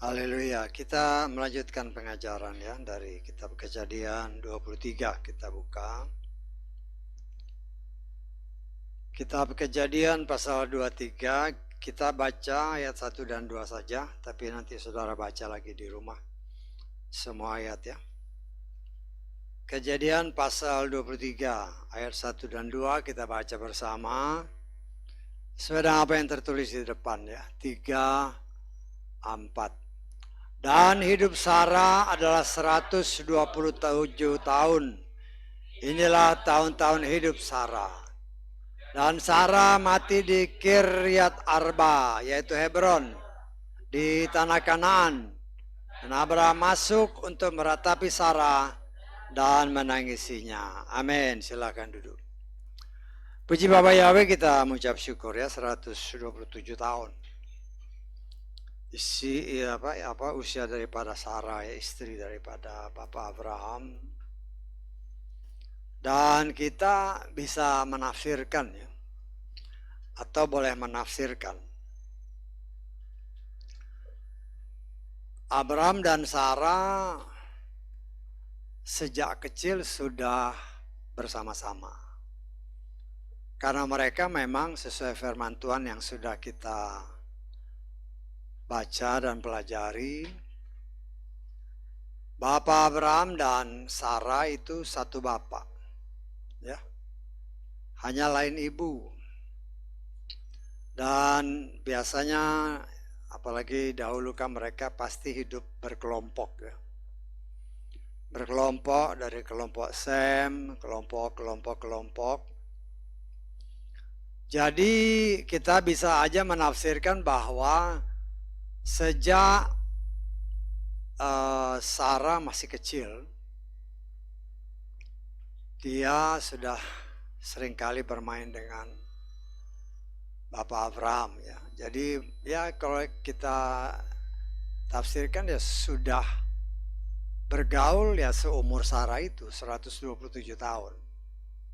Haleluya, kita melanjutkan pengajaran ya dari kitab Kejadian 23, kita buka. Kitab Kejadian pasal 23, kita baca ayat 1 dan 2 saja, tapi nanti saudara baca lagi di rumah semua ayat ya. Kejadian pasal 23, ayat 1 dan 2 kita baca bersama. Sesuai dengan apa yang tertulis di depan ya, 3, 4. Dan hidup Sarah adalah 127 tahun. Inilah tahun-tahun hidup Sarah. Dan Sarah mati di Kiryat Arba, yaitu Hebron, di tanah Kanaan. Dan Abraham masuk untuk meratapi Sarah dan menangisinya. Amin. Silakan duduk. Puji Bapa Yahweh, kita mengucap syukur ya, 127 tahun. Usia daripada Sarah ya, istri daripada Bapak Abraham. Dan kita bisa menafsirkan ya, atau boleh menafsirkan Abraham dan Sarah sejak kecil sudah bersama-sama, karena mereka memang sesuai firman Tuhan yang sudah kita baca dan pelajari. Bapak Abraham dan Sarah itu satu bapak ya, hanya lain ibu. Dan biasanya apalagi dahulu kan mereka pasti hidup berkelompok ya, berkelompok dari kelompok Sem, kelompok. Jadi kita bisa aja menafsirkan bahwa sejak Sarah masih kecil, dia sudah seringkali bermain dengan Bapak Abraham ya. Jadi ya kalau kita tafsirkan ya sudah bergaul ya seumur Sarah itu 127 tahun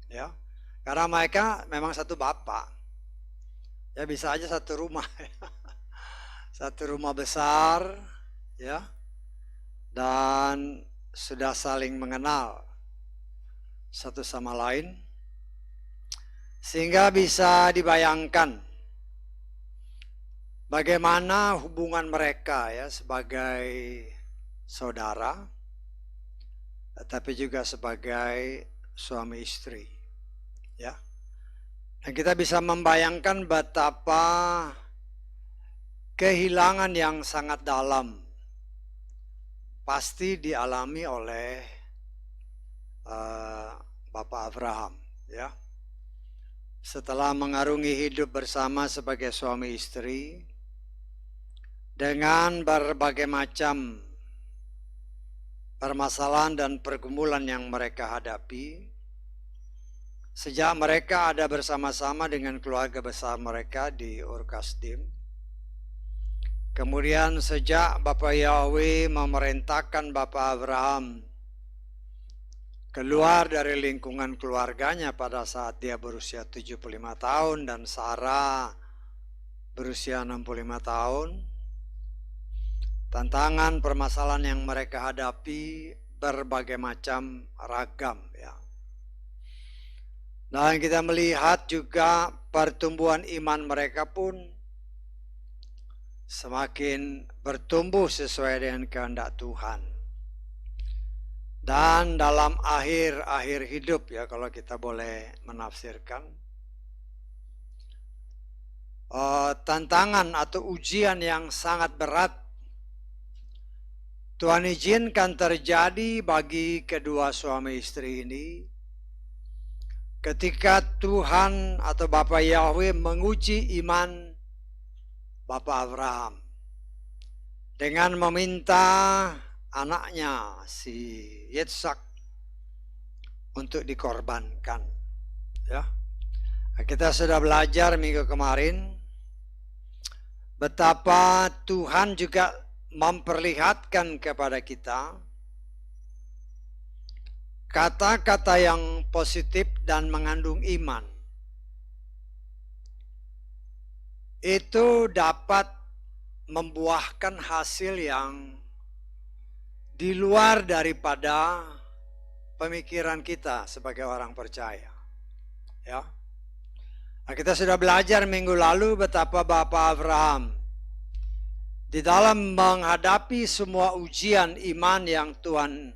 ya. Karena mereka memang satu bapak. Ya bisa aja satu rumah ya. Satu rumah besar ya, dan sudah saling mengenal satu sama lain, sehingga bisa dibayangkan bagaimana hubungan mereka ya sebagai saudara, tapi juga sebagai suami istri ya. Dan kita bisa membayangkan betapa kehilangan yang sangat dalam pasti dialami oleh Bapak Abraham ya. Setelah mengarungi hidup bersama sebagai suami istri dengan berbagai macam permasalahan dan pergumulan yang mereka hadapi, sejak mereka ada bersama-sama dengan keluarga besar mereka di Ur Kasdim. Kemudian sejak Bapak Yahweh memerintahkan Bapak Abraham keluar dari lingkungan keluarganya pada saat dia berusia 75 tahun dan Sarah berusia 65 tahun. Tantangan permasalahan yang mereka hadapi berbagai macam ragam ya. Dan kita melihat juga pertumbuhan iman mereka pun semakin bertumbuh sesuai dengan kehendak Tuhan. Dan dalam akhir hidup ya, kalau kita boleh menafsirkan, tantangan atau ujian yang sangat berat Tuhan izinkan terjadi bagi kedua suami istri ini ketika Tuhan atau Bapak Yahweh menguji iman Bapak Abraham dengan meminta anaknya si Yitzhak untuk dikorbankan ya. Kita sudah belajar minggu kemarin betapa Tuhan juga memperlihatkan kepada kita kata-kata yang positif dan mengandung iman itu dapat membuahkan hasil yang di luar daripada pemikiran kita sebagai orang percaya. Ya. Nah, kita sudah belajar minggu lalu betapa Bapak Abraham di dalam menghadapi semua ujian iman yang Tuhan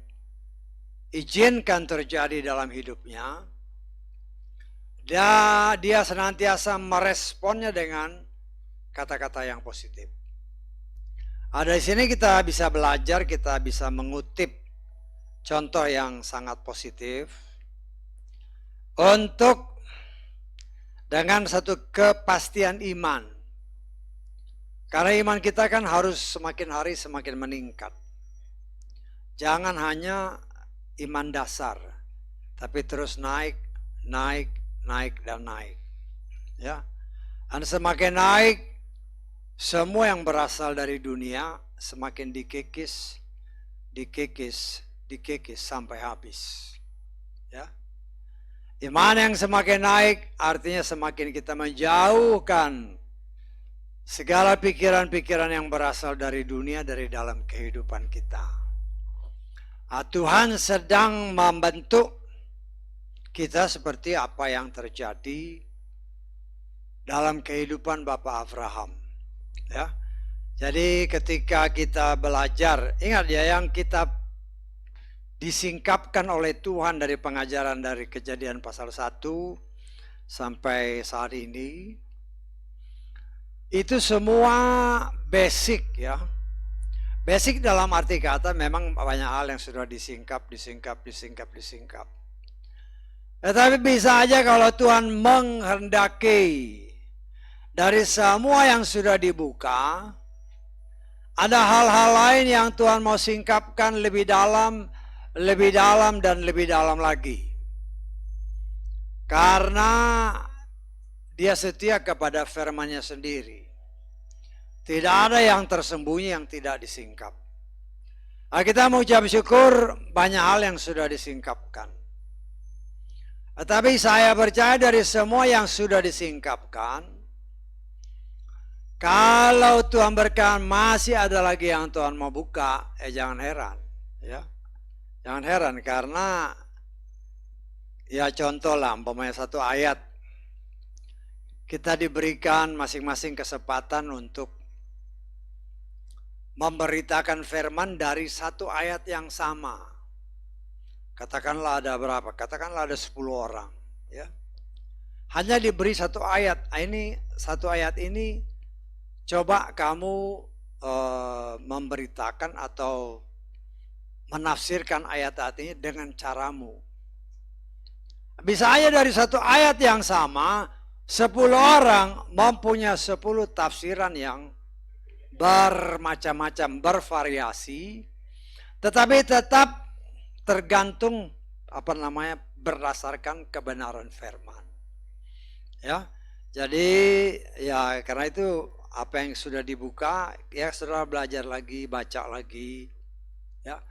izinkan terjadi dalam hidupnya, dia senantiasa meresponnya dengan kata-kata yang positif. Di sini kita bisa belajar, kita bisa mengutip contoh yang sangat positif untuk dengan satu kepastian iman. Karena iman kita kan harus semakin hari semakin meningkat. Jangan hanya iman dasar, tapi terus naik, dan naik. Ya. Dan semakin naik, semua yang berasal dari dunia semakin dikikis sampai habis. Ya. Iman yang semakin naik artinya semakin kita menjauhkan segala pikiran-pikiran yang berasal dari dunia dari dalam kehidupan kita. Tuhan sedang membentuk kita seperti apa yang terjadi dalam kehidupan Bapak Abraham. Ya. Jadi ketika kita belajar, ingat ya, yang kita disingkapkan oleh Tuhan dari pengajaran dari Kejadian pasal 1 sampai saat ini, itu semua basic ya. Basic dalam arti kata memang banyak hal yang sudah disingkap. Tetapi bisa aja kalau Tuhan menghendaki dari semua yang sudah dibuka, ada hal-hal lain yang Tuhan mau singkapkan lebih dalam dan lebih dalam lagi. Karena dia setia kepada firman-Nya sendiri. Tidak ada yang tersembunyi yang tidak disingkap. Kita mengucap syukur banyak hal yang sudah disingkapkan. Tetapi saya percaya dari semua yang sudah disingkapkan, kalau Tuhan berkenan masih ada lagi yang Tuhan mau buka, jangan heran. Ya. Jangan heran karena ya contoh lah, umpamanya satu ayat, kita diberikan masing-masing kesempatan untuk memberitakan firman dari satu ayat yang sama. Katakanlah ada berapa? Katakanlah ada 10 orang. Ya. Hanya diberi satu ayat. Ini satu ayat ini coba kamu memberitakan atau menafsirkan ayat ini dengan caramu. Bisa aja dari satu ayat yang sama, 10 orang mempunyai 10 tafsiran yang bermacam-macam, bervariasi, tetapi tetap tergantung berdasarkan kebenaran firman. Ya. Jadi ya karena itu apa yang sudah dibuka, ya saudara belajar lagi, baca lagi, ya,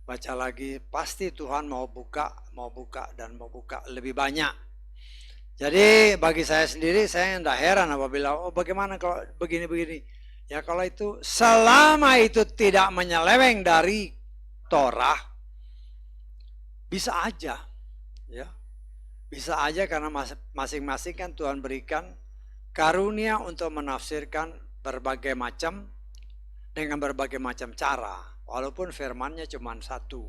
baca lagi. Pasti Tuhan mau buka lebih banyak. Jadi bagi saya sendiri, saya tidak heran apabila, bagaimana kalau begini-begini. Ya kalau itu, selama itu tidak menyeleweng dari Torah, bisa aja, ya, bisa aja karena masing-masing kan Tuhan berikan karunia untuk menafsirkan berbagai macam dengan berbagai macam cara, walaupun firman-Nya cuma satu.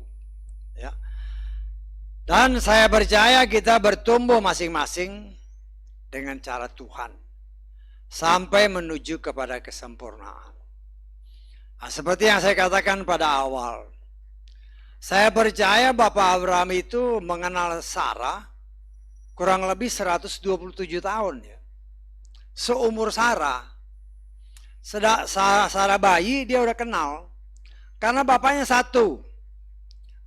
Ya. Dan saya percaya kita bertumbuh masing-masing dengan cara Tuhan sampai menuju kepada kesempurnaan. Nah, seperti yang saya katakan pada awal, saya percaya Bapak Abraham itu mengenal Sarah kurang lebih 127 tahun ya. Seumur Sarah bayi dia udah kenal. Karena bapaknya satu,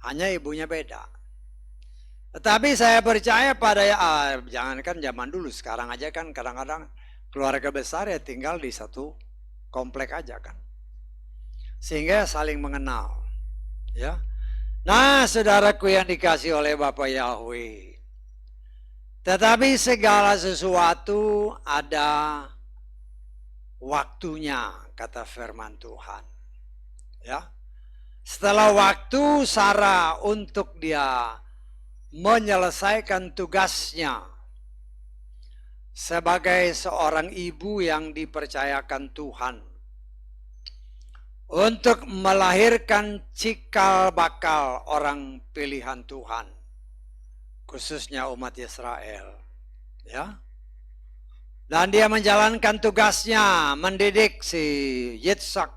hanya ibunya beda. Tetapi saya percaya pada jangankan zaman dulu, sekarang aja kan kadang-kadang keluarga besar ya tinggal di satu komplek aja kan. Sehingga saling mengenal. Ya. Nah, saudaraku yang dikasih oleh Bapak Yahweh, tetapi segala sesuatu ada waktunya, kata firman Tuhan. Ya. Setelah waktu Sarah untuk dia menyelesaikan tugasnya sebagai seorang ibu yang dipercayakan Tuhan untuk melahirkan cikal bakal orang pilihan Tuhan, khususnya umat Israel. Ya. Dan dia menjalankan tugasnya mendidik si Yitzhak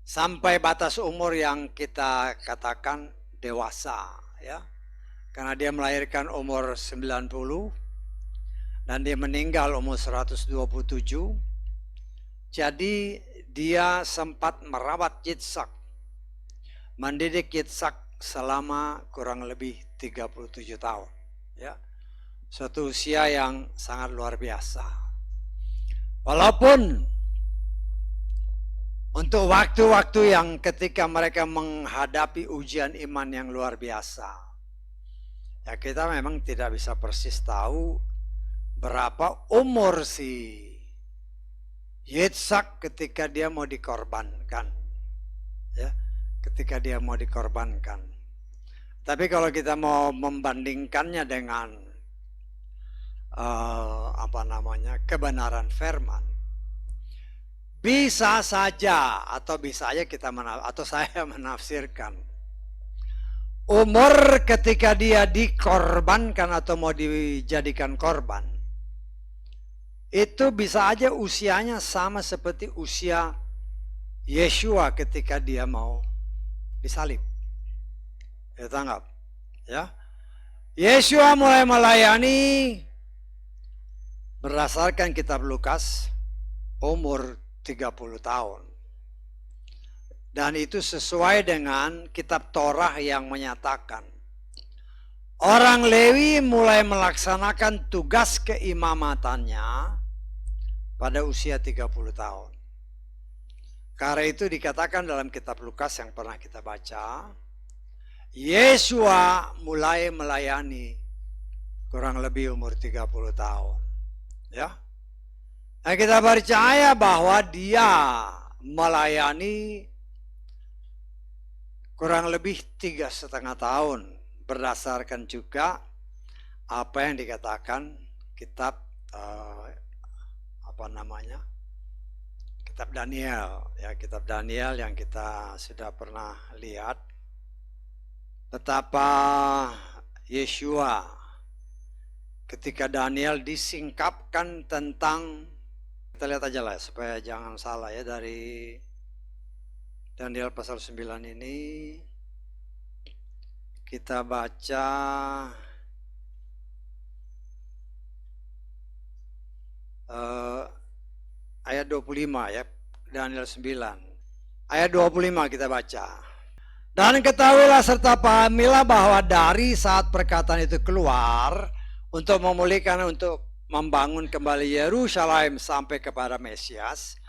sampai batas umur yang kita katakan dewasa, ya. Karena dia melahirkan umur 90 dan dia meninggal umur 127. Jadi dia sempat merawat Yitzhak, mendidik Yitzhak selama kurang lebih 37 tahun, ya. Suatu usia yang sangat luar biasa. Walaupun untuk waktu-waktu yang ketika mereka menghadapi ujian iman yang luar biasa, ya kita memang tidak bisa persis tahu berapa umur si Yitzhak ketika dia mau dikorbankan, ya, ketika dia mau dikorbankan. Tapi kalau kita mau membandingkannya dengan kebenaran firman, bisa saja atau bisa aja kita atau saya menafsirkan umur ketika dia dikorbankan atau mau dijadikan korban itu bisa aja usianya sama seperti usia Yeshua ketika dia mau disalib. Ya, tanggap, ya. Yeshua mulai melayani berdasarkan kitab Lukas umur 30 tahun. Dan itu sesuai dengan kitab Torah yang menyatakan orang Lewi mulai melaksanakan tugas keimamatannya pada usia 30 tahun. Karena itu dikatakan dalam kitab Lukas yang pernah kita baca, Yeshua mulai melayani kurang lebih umur 30 tahun. Ya. Nah, kita percaya bahwa dia melayani kurang lebih 3,5 tahun berdasarkan juga apa yang dikatakan kitab kitab Daniel, ya, kitab Daniel yang kita sudah pernah lihat betapa Yeshua ketika Daniel disingkapkan tentang, kita lihat aja lah supaya jangan salah ya, dari Daniel pasal 9 ini kita baca ayat 25 ya, Daniel 9 ayat 25 kita baca. Dan ketahuilah serta pahamilah bahwa dari saat perkataan itu keluar untuk memulihkan, untuk membangun kembali Yerusalem sampai kepada Mesias,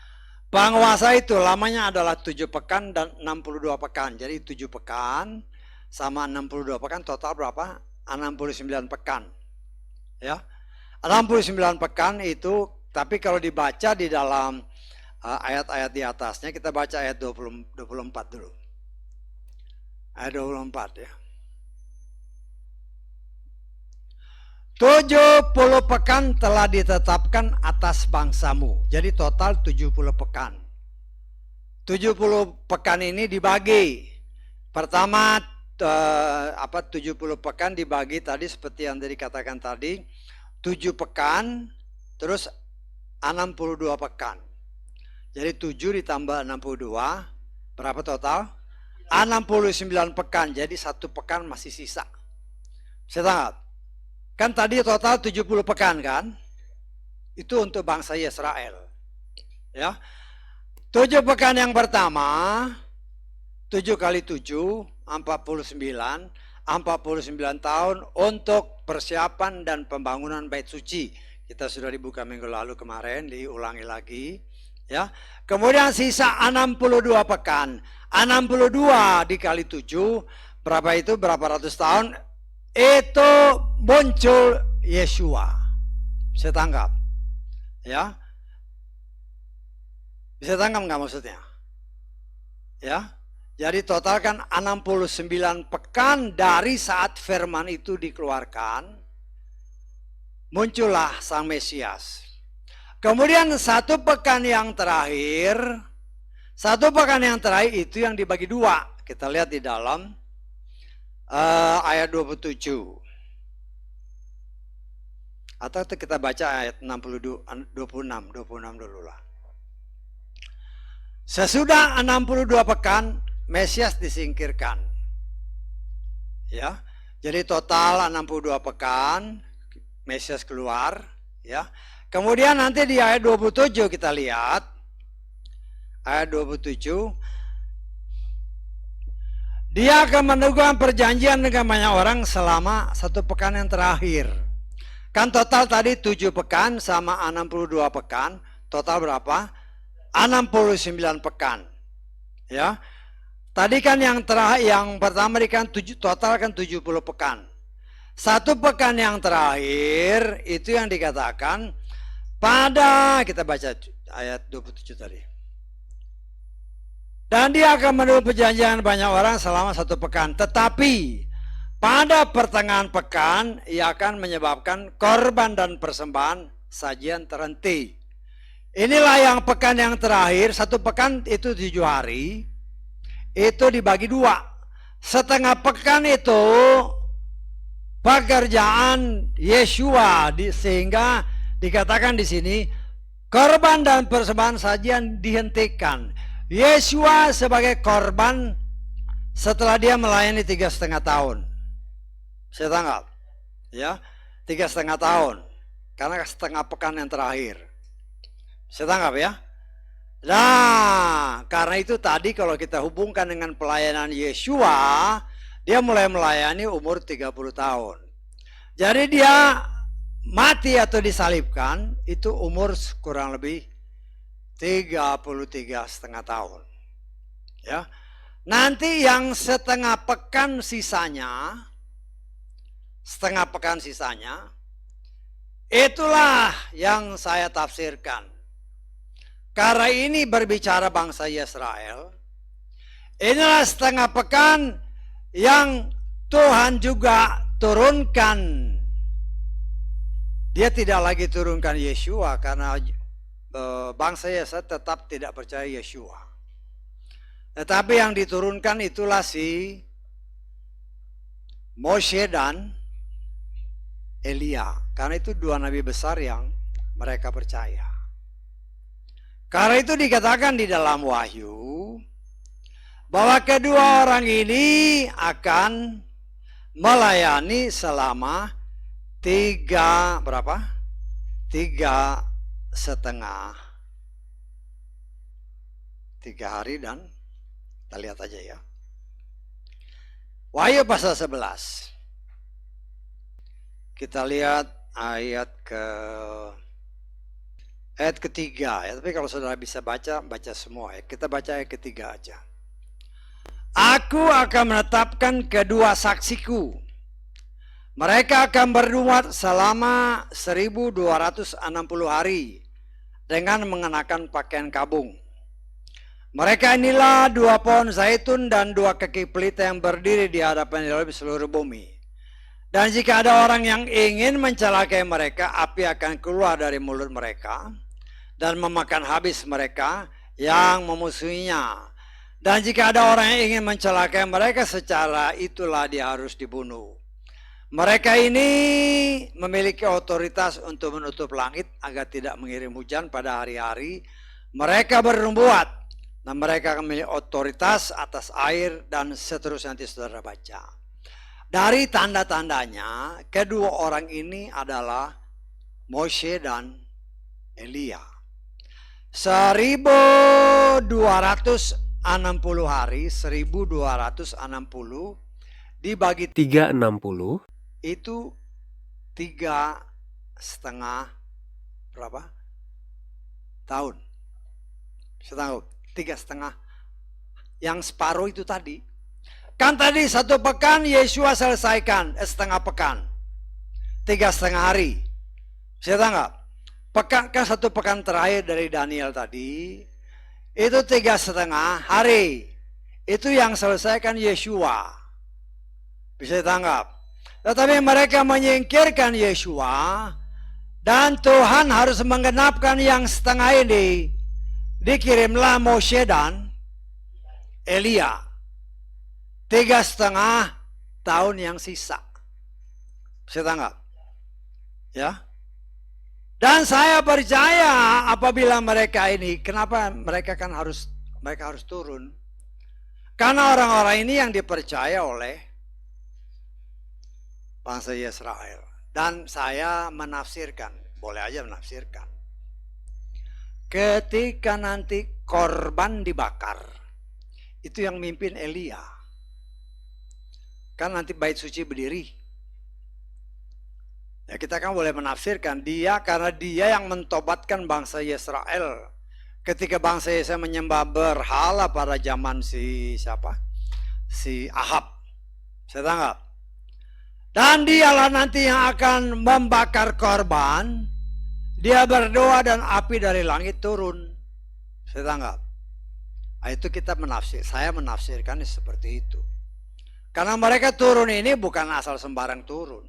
penguasa itu lamanya adalah 7 pekan dan 62 pekan. Jadi 7 pekan sama 62 pekan total berapa? 69 pekan. Ya. 69 pekan itu, tapi kalau dibaca di dalam ayat-ayat di atasnya, kita baca ayat 24 dulu. Ayat 24 ya. 70 pekan telah ditetapkan atas bangsamu. Jadi total 70 pekan. 70 pekan ini dibagi. Pertama 70 pekan dibagi tadi seperti yang dikatakan tadi. 7 pekan terus 62 pekan. Jadi 7 ditambah 62 berapa total? 69 pekan. Jadi 1 pekan masih sisa. Saya tangkap. Kan tadi total 70 pekan kan? Itu untuk bangsa Israel. Ya. 7 pekan yang pertama, 7 kali 7, 49. 49 tahun untuk persiapan dan pembangunan bait suci. Kita sudah dibuka minggu lalu kemarin, diulangi lagi. Ya. Kemudian sisa 62 pekan. 62 dikali 7, berapa itu? Berapa ratus tahun? Itu muncul Yeshua. Saya tanggap. Ya. Bisa tangkap nggak maksudnya? Ya, jadi total kan 69 pekan dari saat firman itu dikeluarkan, muncullah Sang Mesias. Kemudian satu pekan yang terakhir itu yang dibagi dua. Kita lihat di dalam ayat 27. Atau kita baca ayat 26 dulu lah. Sesudah 62 pekan, Mesias disingkirkan. Ya. Jadi total 62 pekan, Mesias keluar. Ya. Kemudian nanti di ayat 27 kita lihat. Ayat 27. Dia akan meneguhkan perjanjian dengan banyak orang selama satu pekan yang terakhir. Kan total tadi 7 pekan sama 62 pekan. Total berapa? 69 pekan. Ya. Tadi kan yang pertama kan total kan 70 pekan. Satu pekan yang terakhir itu yang dikatakan pada, kita baca ayat 27 tadi. Dan dia akan meneguhkan perjanjian banyak orang selama satu pekan. Tetapi pada pertengahan pekan ia akan menyebabkan korban dan persembahan sajian terhenti. Inilah yang pekan yang terakhir, satu pekan itu 7 hari, itu dibagi dua. Setengah pekan itu pekerjaan Yeshua, sehingga dikatakan di sini korban dan persembahan sajian dihentikan. Yeshua sebagai korban setelah dia melayani 3,5 tahun. Saya tangkap, ya, 3,5 tahun, karena setengah pekan yang terakhir. Saya tangkap ya. Nah, karena itu tadi kalau kita hubungkan dengan pelayanan Yeshua, dia mulai melayani umur 30 tahun. Jadi dia mati atau disalibkan itu umur kurang lebih 33,5 tahun. Ya. Nanti yang setengah pekan sisanya, itulah yang saya tafsirkan. Karena ini berbicara bangsa Israel, inilah setengah pekan yang Tuhan juga turunkan. Dia tidak lagi turunkan Yeshua karena bangsa Israel tetap tidak percaya Yeshua. Tetapi yang diturunkan itulah si Moshe dan Elia. Karena itu dua nabi besar yang mereka percaya. Karena itu dikatakan di dalam Wahyu bahwa kedua orang ini akan melayani selama 3 hari dan kita lihat aja ya. Wahyu pasal 11. Kita lihat ayat ketiga ya, tapi kalau saudara bisa baca semua ya. Kita baca ayat ketiga aja. Aku akan menetapkan kedua saksiku. Mereka akan bernubuat selama 1260 hari dengan mengenakan pakaian kabung. Mereka inilah 2 pohon zaitun dan 2 kaki pelita yang berdiri di hadapan Yahweh seluruh bumi. Dan jika ada orang yang ingin mencelakai mereka, api akan keluar dari mulut mereka dan memakan habis mereka yang memusuhinya. Dan jika ada orang yang ingin mencelakai mereka, secara itulah dia harus dibunuh. Mereka ini memiliki otoritas untuk menutup langit agar tidak mengirim hujan pada hari-hari mereka bernubuat. Dan mereka memiliki otoritas atas air dan seterusnya, nanti saudara baca. Dari tanda-tandanya, kedua orang ini adalah Moshe dan Elia. 1260 hari, 1260 dibagi 360 itu 3,5 tahun. Setahun, 3,5. Yang separuh itu tadi. Kan tadi 1 pekan Yeshua selesaikan, setengah pekan. 3,5 hari. Saya tangkap. Kan 1 pekan terakhir dari Daniel tadi, Itu 3,5 hari. Itu yang selesaikan Yeshua. Bisa ditangkap. Tetapi mereka menyingkirkan Yeshua. Dan Tuhan harus menggenapkan yang setengah ini. Dikirimlah Moshe dan Elia. 3,5 tahun yang sisa. Bisa tangkap. Ya. Dan saya percaya apabila mereka ini, kenapa mereka harus turun? Karena orang-orang ini yang dipercaya oleh bangsa Israel. Dan saya menafsirkan, boleh aja menafsirkan. Ketika nanti korban dibakar, itu yang mimpin Elia. Kan nanti bait suci berdiri. Ya, kita kan boleh menafsirkan dia karena dia yang mentobatkan bangsa Israel. Ketika bangsa Israel menyembah berhala pada zaman si Ahab. Saya tangkap. Dan dialah nanti yang akan membakar korban. Dia berdoa dan api dari langit turun. Saya tangkap. Nah, itu saya menafsirkan seperti itu. Karena mereka turun ini bukan asal sembarang turun.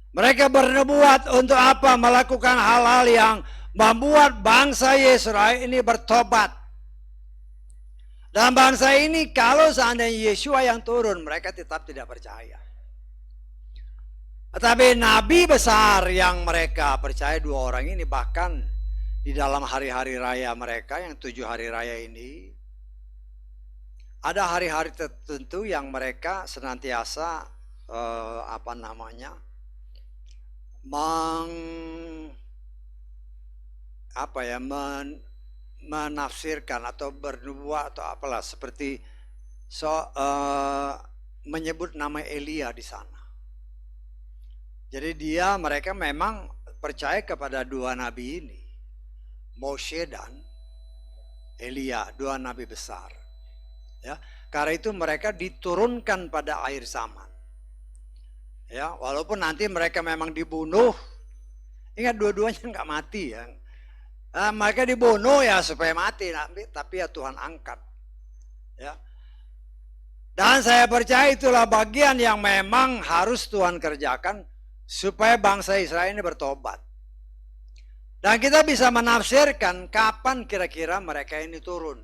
Mereka bernubuat untuk apa? Melakukan hal-hal yang membuat bangsa Israel ini bertobat. Dan bangsa ini kalau seandainya Yeshua yang turun, mereka tetap tidak percaya. Tetapi nabi besar yang mereka percaya, 2 orang ini, bahkan di dalam hari-hari raya mereka yang 7 hari raya ini, ada hari-hari tertentu yang mereka senantiasa menafsirkan atau bernubuat atau apalah seperti menyebut nama Elia di sana. Jadi mereka memang percaya kepada 2 nabi ini, Moshe dan Elia, 2 nabi besar. Ya, karena itu mereka diturunkan pada akhir zaman. Ya, walaupun nanti mereka memang dibunuh, ingat dua-duanya nggak mati ya. Mereka dibunuh ya supaya mati, tapi ya Tuhan angkat. Ya. Dan saya percaya itulah bagian yang memang harus Tuhan kerjakan supaya bangsa Israel ini bertobat. Dan kita bisa menafsirkan kapan kira-kira mereka ini turun.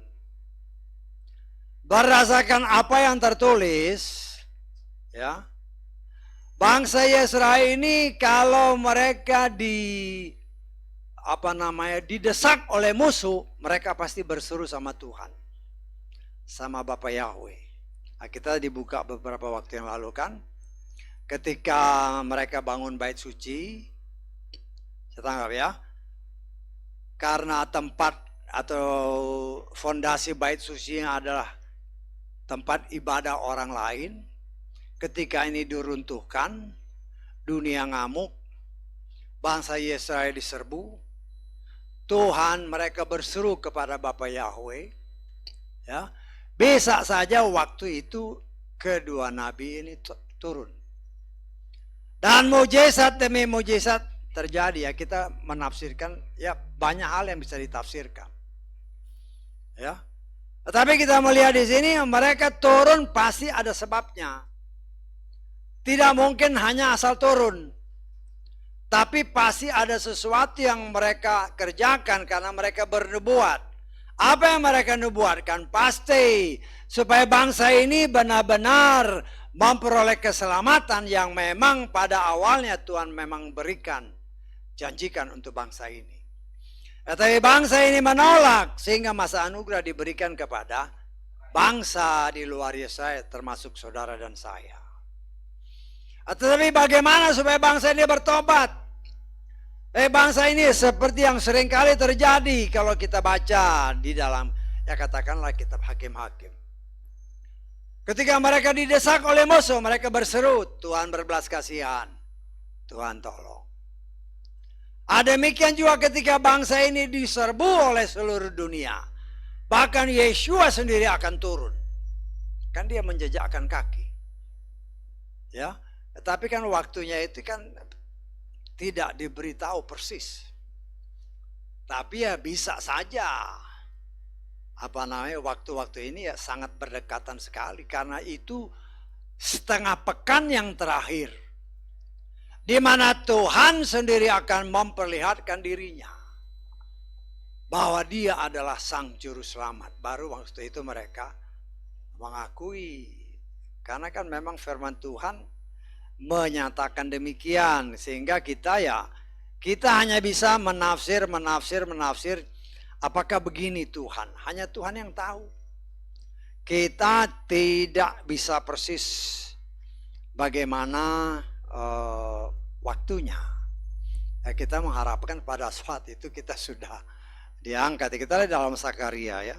Berdasarkan apa yang tertulis, ya. Bangsa Israel ini kalau mereka didesak oleh musuh, mereka pasti berseru sama Tuhan, sama Bapa Yahweh. Nah, kita dibuka beberapa waktu yang lalu kan, ketika mereka bangun bait suci, saya tanggap ya, karena tempat atau fondasi bait suci adalah tempat ibadah orang lain. Ketika ini diruntuhkan, dunia ngamuk, bangsa Israel diserbu, Tuhan mereka berseru kepada Bapa Yahweh. Ya, bisa saja waktu itu kedua nabi ini turun. Dan mujizat demi mujizat terjadi ya, kita menafsirkan ya banyak hal yang bisa ditafsirkan. Ya. Tetapi kita melihat di sini mereka turun pasti ada sebabnya. Tidak mungkin hanya asal turun. Tapi pasti ada sesuatu yang mereka kerjakan karena mereka bernubuat. Apa yang mereka nubuatkan? Pasti supaya bangsa ini benar-benar memperoleh keselamatan yang memang pada awalnya Tuhan memang janjikan untuk bangsa ini. Tetapi bangsa ini menolak sehingga masa anugerah diberikan kepada bangsa di luar Yesaya termasuk saudara dan saya. Tetapi bagaimana supaya bangsa ini bertobat? Bangsa ini seperti yang seringkali terjadi kalau kita baca di dalam, ya katakanlah kitab Hakim-Hakim. Ketika mereka didesak oleh musuh, mereka berseru, Tuhan berbelas kasihan, Tuhan tolong. Demikian juga ketika bangsa ini diserbu oleh seluruh dunia, bahkan Yeshua sendiri akan turun. Kan dia menjejakkan kaki. Ya. Tetapi kan waktunya itu kan tidak diberitahu persis. Tapi ya bisa saja. waktu-waktu ini ya sangat berdekatan sekali, karena itu setengah pekan yang terakhir di mana Tuhan sendiri akan memperlihatkan dirinya bahwa Dia adalah Sang Juru Selamat. Baru waktu itu mereka mengakui, karena kan memang firman Tuhan menyatakan demikian, sehingga kita hanya bisa menafsir. Apakah begini Tuhan? Hanya Tuhan yang tahu. Kita tidak bisa persis bagaimana waktunya. Ya, kita mengharapkan pada saat itu kita sudah diangkat. Kita lihat dalam Sakaria ya.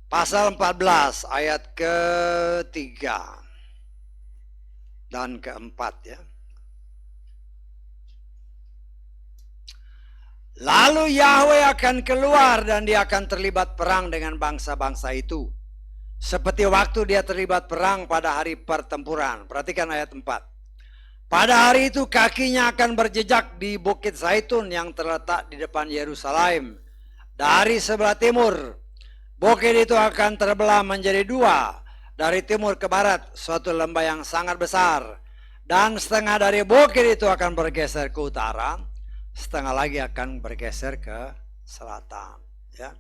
Pasal 14 ayat ke-3 dan ke-4 ya. Lalu Yahweh akan keluar dan Dia akan terlibat perang dengan bangsa-bangsa itu, seperti waktu Dia terlibat perang pada hari pertempuran. Perhatikan ayat 4. Pada hari itu kakinya akan berjejak di Bukit Zaitun yang terletak di depan Yerusalem dari sebelah timur. Bukit itu akan terbelah menjadi dua, dari timur ke barat, suatu lembah yang sangat besar. Dan setengah dari bukit itu akan bergeser ke utara, setengah lagi akan bergeser ke selatan. Ya,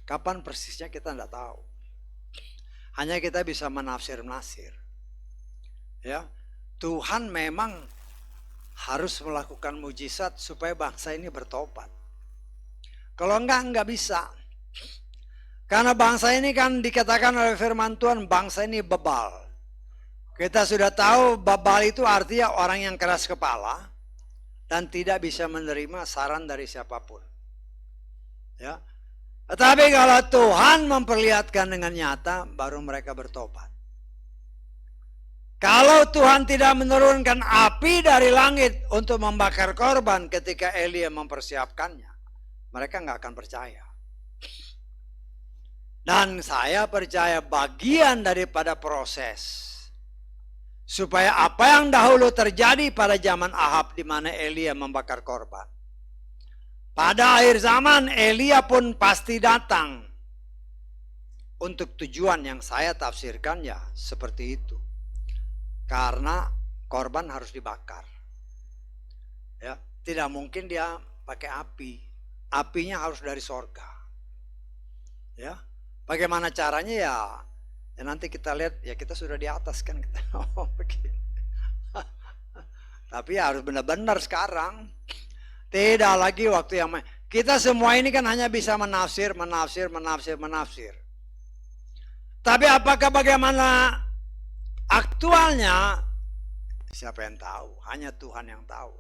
kapan persisnya kita tidak tahu. Hanya kita bisa menafsir-nafsir. Ya, Tuhan memang harus melakukan mujizat supaya bangsa ini bertobat. Kalau enggak bisa. Karena bangsa ini kan dikatakan oleh firman Tuhan, bangsa ini bebal. Kita sudah tahu bebal itu artinya orang yang keras kepala dan tidak bisa menerima saran dari siapapun. Ya. Tetapi kalau Tuhan memperlihatkan dengan nyata, baru mereka bertobat. Kalau Tuhan tidak menurunkan api dari langit untuk membakar korban ketika Elia mempersiapkannya, mereka nggak akan percaya. Dan saya percaya bagian daripada proses supaya apa yang dahulu terjadi pada zaman Ahab di mana Elia membakar korban, pada akhir zaman Elia pun pasti datang untuk tujuan yang saya tafsirkan ya seperti itu. Karena korban harus dibakar. Ya, tidak mungkin dia pakai api. Apinya harus dari sorga. Ya. Bagaimana caranya ya nanti kita lihat ya, kita sudah di atas kan. Tapi ya harus benar-benar sekarang. Tidak lagi waktu yang kita semua ini kan hanya bisa menafsir. Tapi apakah bagaimana aktualnya, siapa yang tahu? Hanya Tuhan yang tahu.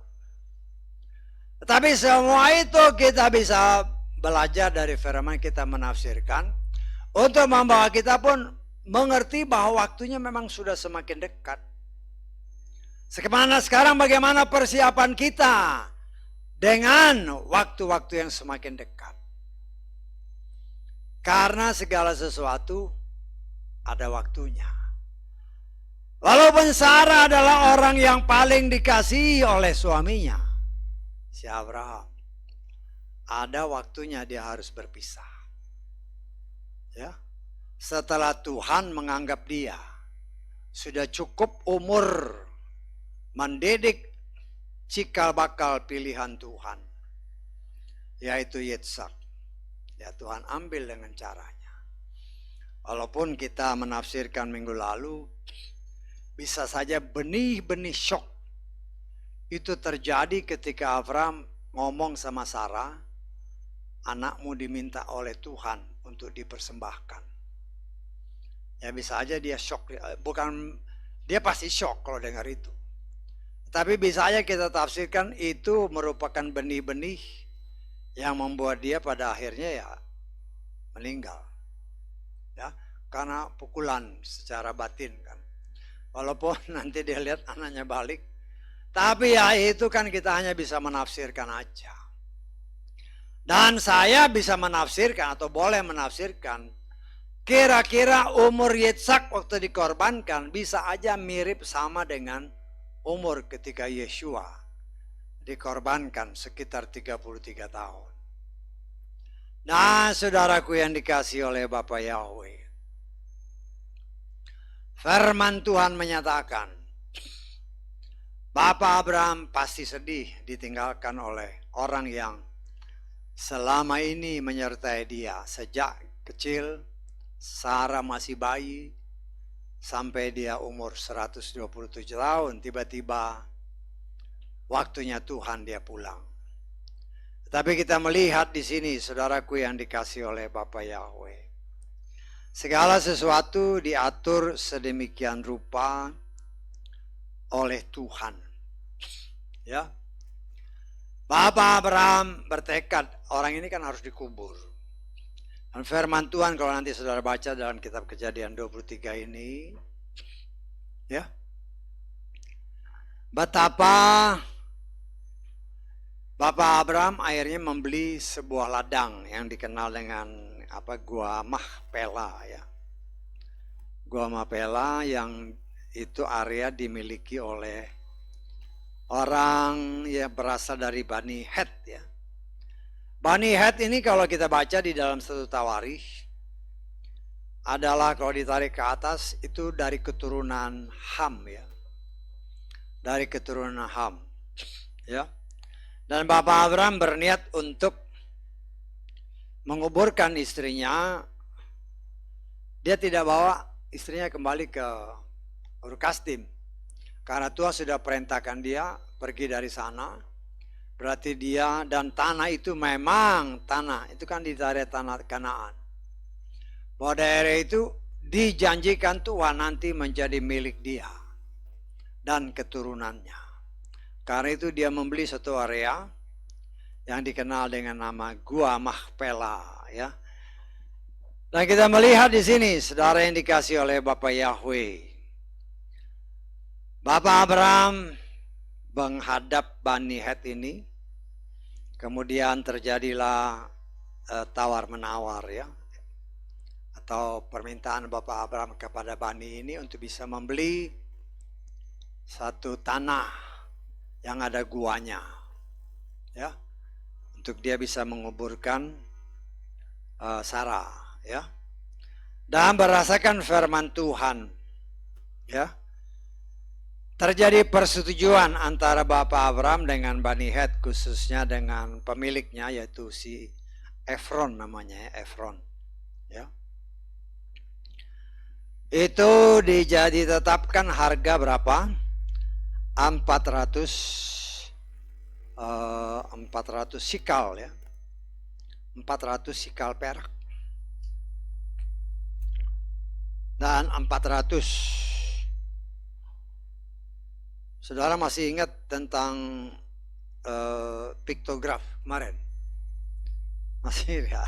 Tetapi semua itu kita bisa belajar dari firman, kita menafsirkan untuk membawa kita pun mengerti bahwa waktunya memang sudah semakin dekat. Sekarang bagaimana persiapan kita dengan waktu-waktu yang semakin dekat. Karena segala sesuatu ada waktunya. Walaupun Sarah adalah orang yang paling dikasihi oleh suaminya, si Abraham, ada waktunya dia harus berpisah. Ya, setelah Tuhan menganggap dia sudah cukup umur mendidik cikal bakal pilihan Tuhan, yaitu Yitzhak. Ya, Tuhan ambil dengan caranya. Walaupun kita menafsirkan minggu lalu, bisa saja benih-benih syok itu terjadi ketika Abraham ngomong sama Sarah, anakmu diminta oleh Tuhan untuk dipersembahkan. Ya bisa aja dia syok, dia pasti syok kalau dengar itu. Tapi bisa aja kita tafsirkan itu merupakan benih-benih yang membuat dia pada akhirnya ya meninggal. Ya, karena pukulan secara batin kan. Walaupun nanti dia lihat anaknya balik. Tapi ya itu kan kita hanya bisa menafsirkan aja. Dan saya bisa menafsirkan atau boleh menafsirkan, kira-kira umur Yitzhak waktu dikorbankan bisa aja mirip sama dengan umur ketika Yeshua dikorbankan, sekitar 33 tahun. Nah, saudaraku yang dikasihi oleh Bapa Yahweh, firman Tuhan menyatakan, Bapak Abraham pasti sedih ditinggalkan oleh orang yang selama ini menyertai dia sejak kecil, Sarah masih bayi, sampai dia umur 127 tahun, tiba-tiba waktunya Tuhan dia pulang. Tapi kita melihat di sini, saudaraku yang dikasihi oleh Bapa Yahweh, segala sesuatu diatur sedemikian rupa oleh Tuhan. Ya, Bapak Abraham bertekad orang ini kan harus dikubur. Dan firman Tuhan kalau nanti saudara baca dalam kitab Kejadian 23 ini, ya, betapa Bapak Abraham akhirnya membeli sebuah ladang yang dikenal dengan Gua Mahpela, ya. Gua Mahpela yang itu area dimiliki oleh orang yang berasal dari Bani Het, ya. Bani Het ini kalau kita baca di dalam satu Tawarikh adalah kalau ditarik ke atas itu dari keturunan Ham, ya. Dari keturunan Ham, ya. Dan Bapak Abraham berniat untuk menguburkan istrinya. Dia tidak bawa istrinya kembali ke Ur Kasdim, karena Tuhan sudah perintahkan dia pergi dari sana. Berarti dia dan tanah itu memang tanah, itu kan di daerah tanah Kanaan. Bahwa daerah itu dijanjikan Tuhan nanti menjadi milik dia dan keturunannya. Karena itu dia membeli satu area yang dikenal dengan nama Gua Mahpela, ya. Dan kita melihat di sini, saudara yang dikasihi oleh Bapak Yahweh, Bapak Abraham menghadap Bani Het ini, kemudian terjadilah tawar menawar, ya, atau permintaan Bapak Abraham kepada Bani ini untuk bisa membeli satu tanah yang ada guanya, ya, untuk dia bisa menguburkan Sarah, ya. Dan berdasarkan firman Tuhan, ya, terjadi persetujuan antara Bapak Abraham dengan Bani Het, khususnya dengan pemiliknya yaitu si Efron namanya, ya, Efron, ya. Itu ditetapkan harga berapa? 400 sikal, ya. 400 sikal perak. Dan 400. Saudara masih ingat tentang piktograf kemarin? Masih, ya.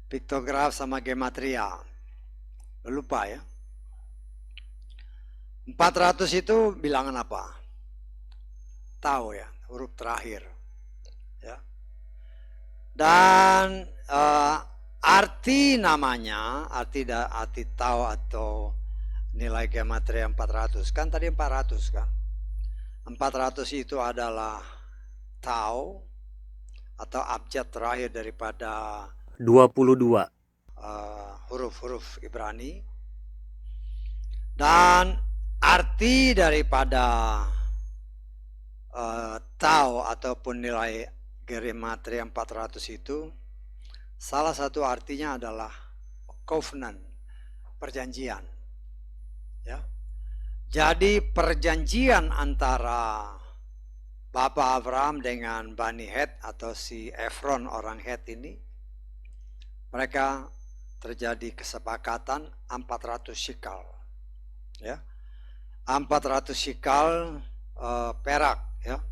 Piktograf sama gematria. Lupa, ya. 400 itu bilangan apa? Tahu, ya, huruf terakhir, ya. Dan arti namanya, arti tahu atau nilai gematria 400, kan tadi 400 kan. 400 itu adalah tahu atau abjad terakhir daripada 22 huruf-huruf Ibrani. Dan arti daripada tau ataupun nilai gematria 400 itu, salah satu artinya adalah covenant, perjanjian, ya. Jadi perjanjian antara Bapak Abraham dengan Bani Het atau si Efron orang Het ini, mereka terjadi kesepakatan 400 sikal, ya. 400 sikal perak, ya.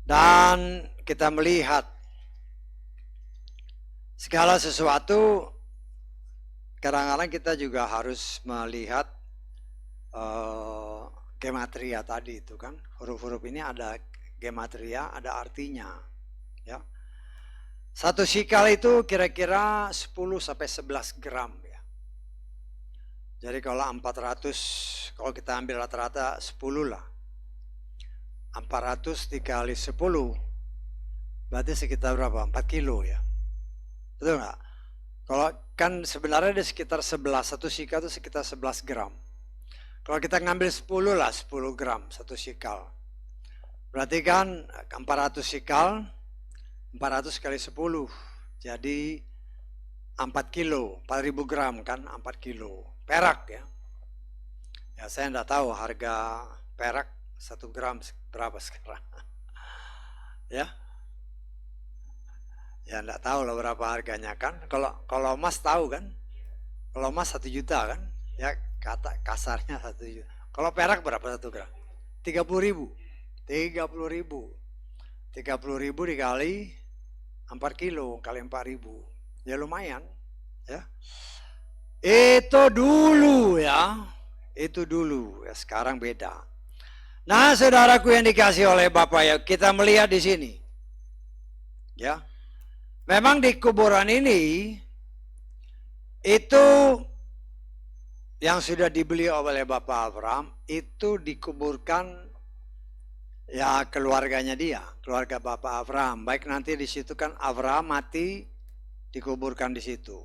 Dan kita melihat segala sesuatu, kadang-kadang kita juga harus melihat gematria tadi itu kan. Huruf-huruf ini ada gematria, ada artinya, ya. Satu sikal itu kira-kira 10 sampai 11 gram, ya. Jadi kalau 400, kalau kita ambil rata-rata 10 lah. 400 dikali 10 Berarti sekitar berapa? 4 kilo ya. Betul nggak? Kalau kan sebenarnya di sekitar 11, satu sikal itu sekitar 11 gram. Kalau kita ngambil 10 lah, 10 gram satu sikal. Berarti kan 400 sikal, 400 kali 10. Jadi 4 kilo, 4000 gram kan, 4 kilo. Perak ya. Ya saya enggak tahu harga perak 1 gram berapa sekarang. Ya. Ya enggak tahu lah berapa harganya kan. Kalau emas tahu kan. Kalau emas 1 juta kan. Ya kata kasarnya 1 juta. Kalau perak berapa 1 gram? 30.000. 30.000. 30.000 dikali 4 kilo kali 4.000. Ya lumayan. Ya. Itu dulu ya. Itu dulu. Ya, sekarang beda. Nah, saudaraku yang dikasih oleh Bapak ya, kita melihat di sini. Ya. Memang di kuburan ini itu yang sudah dibeli oleh Bapak Abraham itu dikuburkan ya keluarganya dia, keluarga Bapak Abraham. Baik nanti di situ kan Abraham mati dikuburkan di situ.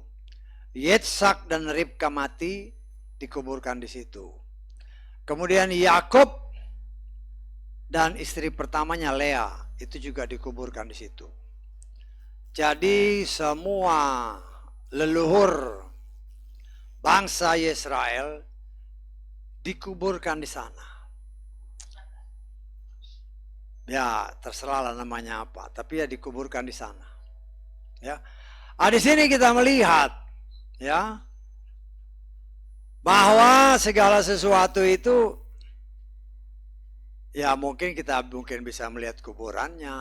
Yitzhak dan Ribka mati dikuburkan di situ. Kemudian Yakub dan istri pertamanya Lea itu juga dikuburkan di situ. Jadi semua leluhur bangsa Israel dikuburkan di sana. Ya terserahlah namanya apa, tapi ya dikuburkan di sana. Ya, di sini kita melihat ya bahwa segala sesuatu itu ya mungkin kita bisa melihat kuburannya.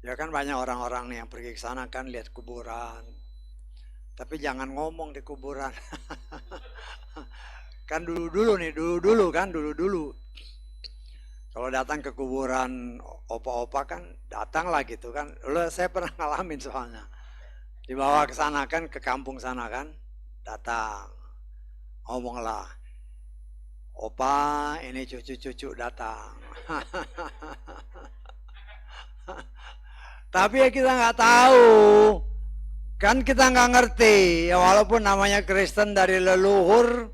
Ya kan banyak orang-orang yang pergi ke sana kan lihat kuburan. Tapi jangan ngomong di kuburan. Kan dulu-dulu nih, dulu-dulu. Kalau datang ke kuburan opa-opa kan datang lah gitu kan. Saya pernah ngalamin soalnya. Dibawa ke sana kan, ke kampung sana kan, datang. Ngomonglah, opa ini cucu-cucu datang. Tapi ya kita nggak tahu, kan kita nggak ngerti. Ya walaupun namanya Kristen dari leluhur,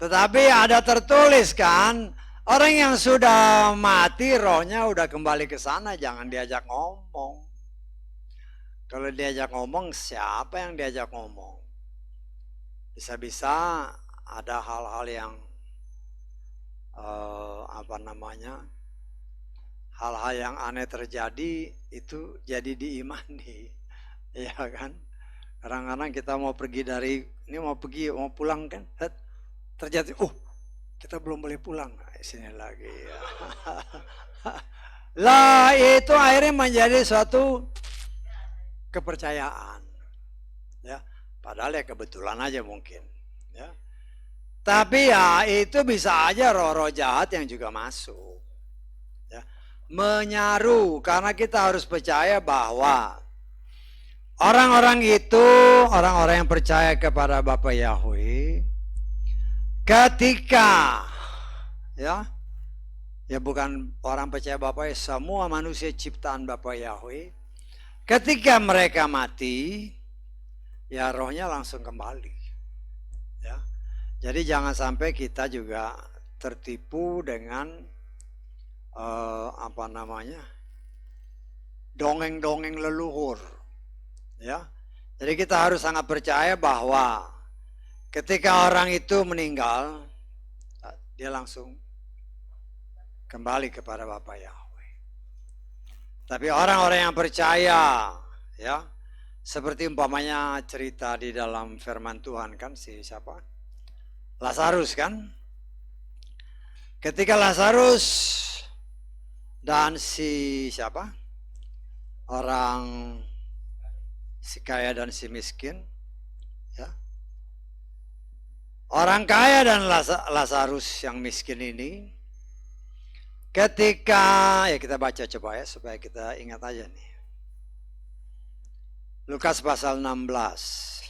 tetapi ada tertulis kan, orang yang sudah mati rohnya udah kembali ke sana, jangan diajak ngomong. Kalau diajak ngomong, siapa yang diajak ngomong? Bisa-bisa ada hal-hal yang hal-hal yang aneh terjadi itu jadi diimani, ya kan? Kadang-kadang kita mau pergi mau pulang kan, terjadi, kita belum boleh pulang, sini lagi. Ya. Lah itu akhirnya menjadi suatu kepercayaan, ya. Padahal ya kebetulan aja mungkin, ya. Tapi ya itu bisa aja roh-roh jahat yang juga masuk. Menyaru, karena kita harus percaya bahwa orang-orang yang percaya kepada Bapa Yahweh, ketika ya bukan orang percaya Bapa, semua manusia ciptaan Bapa Yahweh, ketika mereka mati, ya rohnya langsung kembali. Ya, jadi jangan sampai kita juga tertipu dengan dongeng-dongeng leluhur, ya. Jadi kita harus sangat percaya bahwa ketika orang itu meninggal, dia langsung kembali kepada Bapa Yahweh. Tapi orang-orang yang percaya, ya, seperti umpamanya cerita di dalam firman Tuhan kan, si siapa? Lazarus kan? Ketika Lazarus dan si siapa? Orang si kaya dan si miskin, ya. Orang kaya dan Lazarus yang miskin ini, ketika ya kita baca coba ya supaya kita ingat aja nih. Lukas pasal 16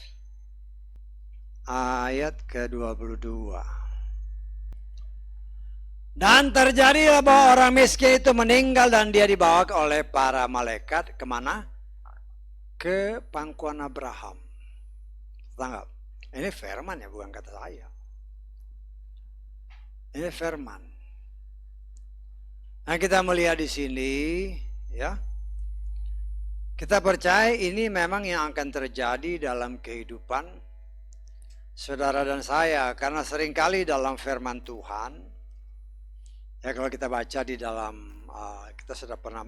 ayat ke-22. Dan terjadilah bahwa orang miskin itu meninggal dan dia dibawa oleh para malaikat kemana? Ke pangkuan Abraham. Tanggap. Ini firman ya, bukan kata saya. Ini firman. Nah, kita melihat di sini, ya. Kita percaya ini memang yang akan terjadi dalam kehidupan saudara dan saya, karena seringkali dalam firman Tuhan, ya kalau kita baca di dalam, kita sudah pernah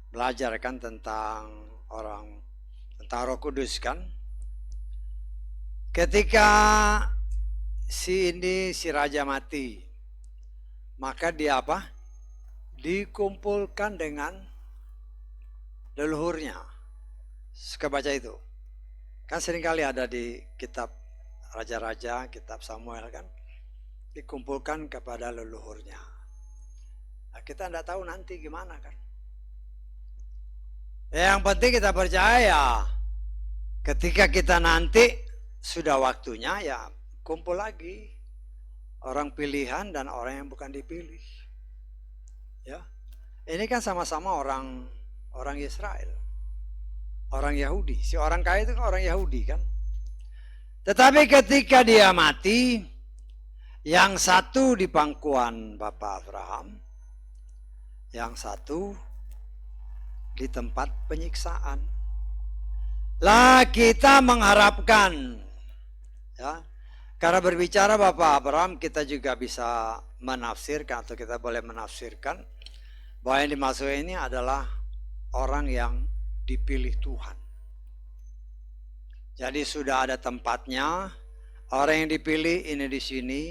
belajar kan tentang Roh Kudus kan. Ketika si raja mati, maka dia apa? Dikumpulkan dengan leluhurnya. Suka baca itu. Kan seringkali ada di kitab Raja-Raja, kitab Samuel kan. Dikumpulkan kepada leluhurnya. Nah, kita tidak tahu nanti gimana kan. Yang penting kita percaya. Ketika kita nanti sudah waktunya ya kumpul lagi. Orang pilihan dan orang yang bukan dipilih. Ya. Ini kan sama-sama orang Israel, orang Yahudi. Si orang kaya itu kan orang Yahudi kan. Tetapi ketika dia mati, yang satu di pangkuan Bapak Abraham, yang satu di tempat penyiksaan. Lah kita mengharapkan, ya, karena berbicara Bapak Abraham, kita juga bisa menafsirkan atau kita boleh menafsirkan bahwa yang dimaksud ini adalah orang yang dipilih Tuhan. Jadi sudah ada tempatnya, orang yang dipilih ini di sini,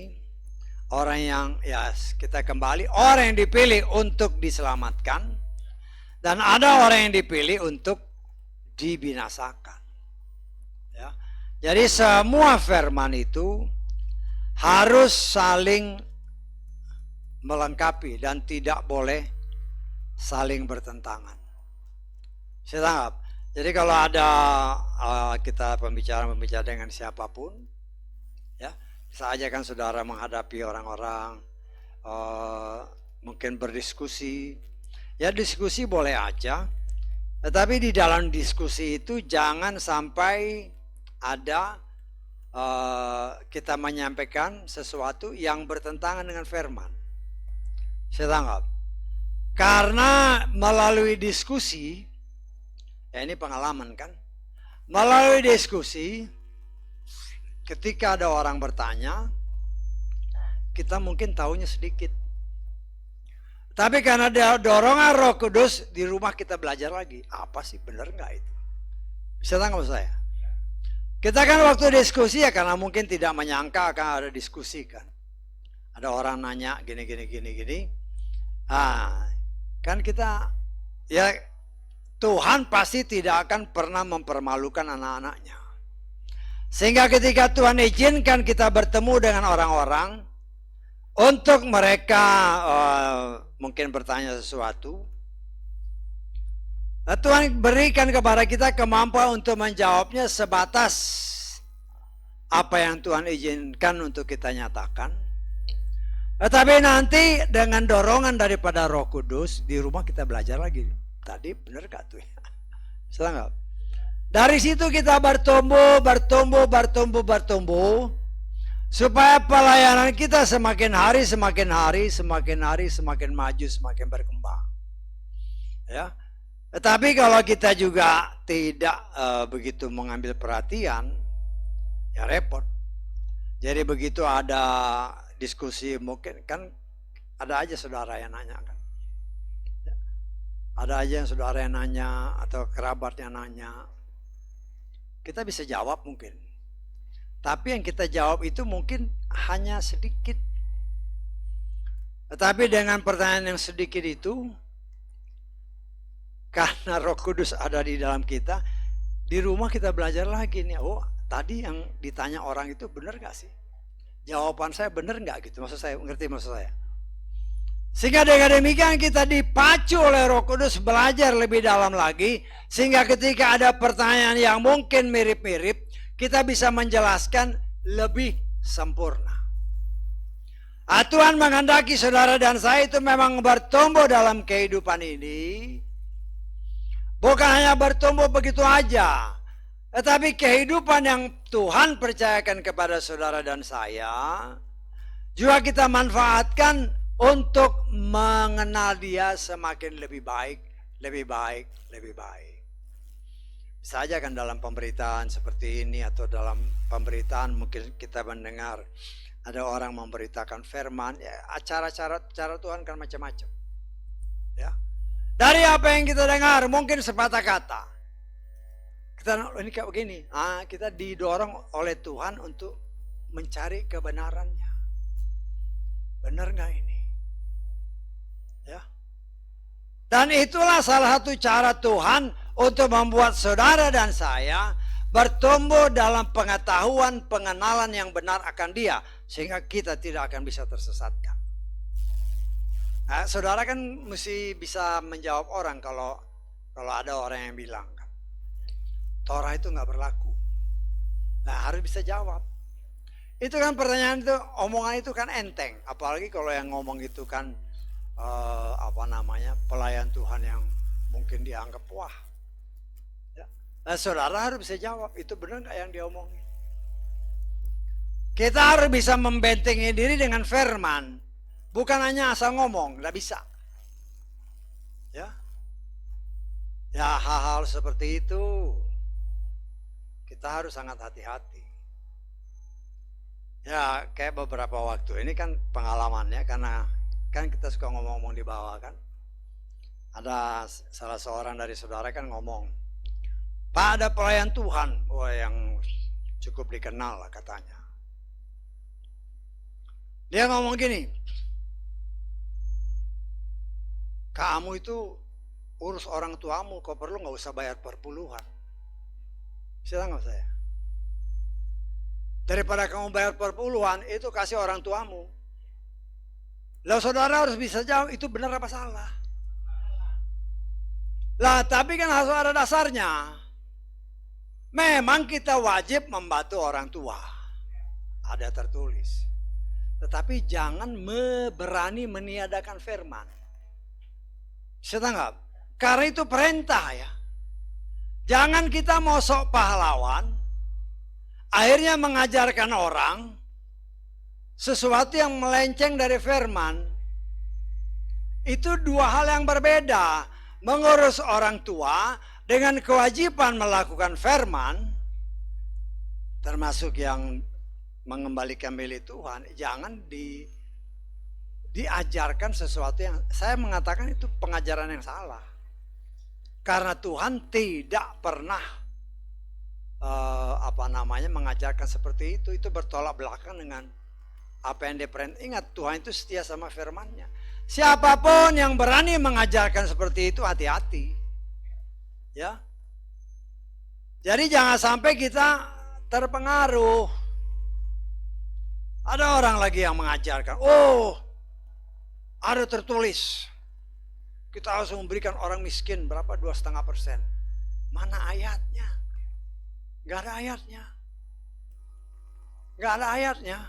orang yang ya kita kembali, orang yang dipilih untuk diselamatkan, dan ada orang yang dipilih untuk dibinasakan. Ya. Jadi semua firman itu harus saling melengkapi dan tidak boleh saling bertentangan. Saya tanggap. Jadi kalau ada kita pembicara dengan siapapun, ya, bisa aja kan saudara menghadapi orang-orang, mungkin berdiskusi, ya diskusi boleh aja, tetapi di dalam diskusi itu jangan sampai ada kita menyampaikan sesuatu yang bertentangan dengan firman. Saya tanggap. Karena melalui diskusi, ya ini pengalaman kan, melalui diskusi, ketika ada orang bertanya, kita mungkin tahunya sedikit. Tapi karena ada dorongan Roh Kudus, di rumah kita belajar lagi. Apa sih, benar nggak itu? Bisa tangkap saya? Kita kan waktu diskusi ya karena mungkin tidak menyangka akan ada diskusi kan. Ada orang nanya gini. Kan kita, ya Tuhan pasti tidak akan pernah mempermalukan anak-anaknya. Sehingga ketika Tuhan izinkan kita bertemu dengan orang-orang, untuk mereka mungkin bertanya sesuatu, Tuhan berikan kepada kita kemampuan untuk menjawabnya sebatas apa yang Tuhan izinkan untuk kita nyatakan. Tetapi nanti dengan dorongan daripada Roh Kudus, di rumah kita belajar lagi. Tadi benar gak tuh ya? Salah gak? Dari situ kita bertumbuh, supaya pelayanan kita semakin hari semakin maju, semakin berkembang. Ya. Tetapi kalau kita juga tidak begitu mengambil perhatian, ya repot. Jadi begitu ada diskusi, mungkin kan ada aja saudara yang nanya kan. Ada aja yang saudara yang nanya atau kerabat yang nanya. Kita bisa jawab mungkin. Tapi yang kita jawab itu mungkin hanya sedikit. Tetapi dengan pertanyaan yang sedikit itu, karena Roh Kudus ada di dalam kita, di rumah kita belajar lagi nih. Oh, tadi yang ditanya orang itu benar gak sih? Jawaban saya benar gak gitu? Maksud saya, ngerti maksud saya? Sehingga dengan demikian kita dipacu oleh Roh Kudus belajar lebih dalam lagi, sehingga ketika ada pertanyaan yang mungkin mirip-mirip, kita bisa menjelaskan lebih sempurna. Tuhan menghendaki saudara dan saya itu memang bertumbuh dalam kehidupan ini. Bukan hanya bertumbuh begitu aja, tetapi kehidupan yang Tuhan percayakan kepada saudara dan saya juga kita manfaatkan untuk mengenal Dia semakin lebih baik, lebih baik, lebih baik. Saja kan dalam pemberitaan seperti ini atau dalam pemberitaan mungkin kita mendengar ada orang memberitakan firman, ya, cara Tuhan kan macam-macam. Ya. Dari apa yang kita dengar mungkin sepatah kata. Kita ini kayak begini, kita didorong oleh Tuhan untuk mencari kebenarannya. Benar nggak ini? Ya. Dan itulah salah satu cara Tuhan untuk membuat saudara dan saya bertumbuh dalam pengetahuan, pengenalan yang benar akan Dia, sehingga kita tidak akan bisa tersesatkan. Nah, saudara kan mesti bisa menjawab orang kalau ada orang yang bilang kan, Torah itu nggak berlaku. Nah, harus bisa jawab. Itu kan pertanyaan itu, omongan itu kan enteng, apalagi kalau yang ngomong itu kan pelayan Tuhan yang mungkin dianggap wah. Ya. Nah, saudara harus bisa jawab, itu benar nggak yang dia omongin. Kita harus bisa membentengi diri dengan firman. Bukan hanya asal ngomong, nggak bisa. Ya, ya hal-hal seperti itu kita harus sangat hati-hati. Ya kayak beberapa waktu ini kan pengalamannya, karena kan kita suka ngomong-ngomong di bawah kan. Ada salah seorang dari saudara kan ngomong, Pak ada pelayan Tuhan, yang cukup dikenal lah katanya. Dia ngomong gini, kamu itu urus orang tuamu, kau perlu nggak usah bayar perpuluhan. Bisa nggak saya? Daripada kamu bayar perpuluhan, itu kasih orang tuamu. Lalu saudara harus bisa jawab, itu benar apa salah? Lah, tapi kan harus ada dasarnya. Memang kita wajib membantu orang tua. Ada tertulis. Tetapi jangan berani meniadakan firman. Setanggap, karena itu perintah ya. Jangan kita mau sok pahlawan, akhirnya mengajarkan orang sesuatu yang melenceng dari firman. Itu dua hal yang berbeda. Mengurus orang tua dengan kewajiban melakukan firman, termasuk yang mengembalikan milik Tuhan, jangan diajarkan sesuatu yang saya mengatakan itu pengajaran yang salah. Karena Tuhan tidak pernah mengajarkan seperti itu bertolak belakang dengan apa yang dia perintah. Ingat, Tuhan itu setia sama firman-Nya. Siapapun yang berani mengajarkan seperti itu, hati-hati. Ya. Jadi jangan sampai kita terpengaruh. Ada orang lagi yang mengajarkan, ada tertulis kita harus memberikan orang miskin berapa 2,5%. Mana ayatnya? Gak ada ayatnya. Gak ada ayatnya.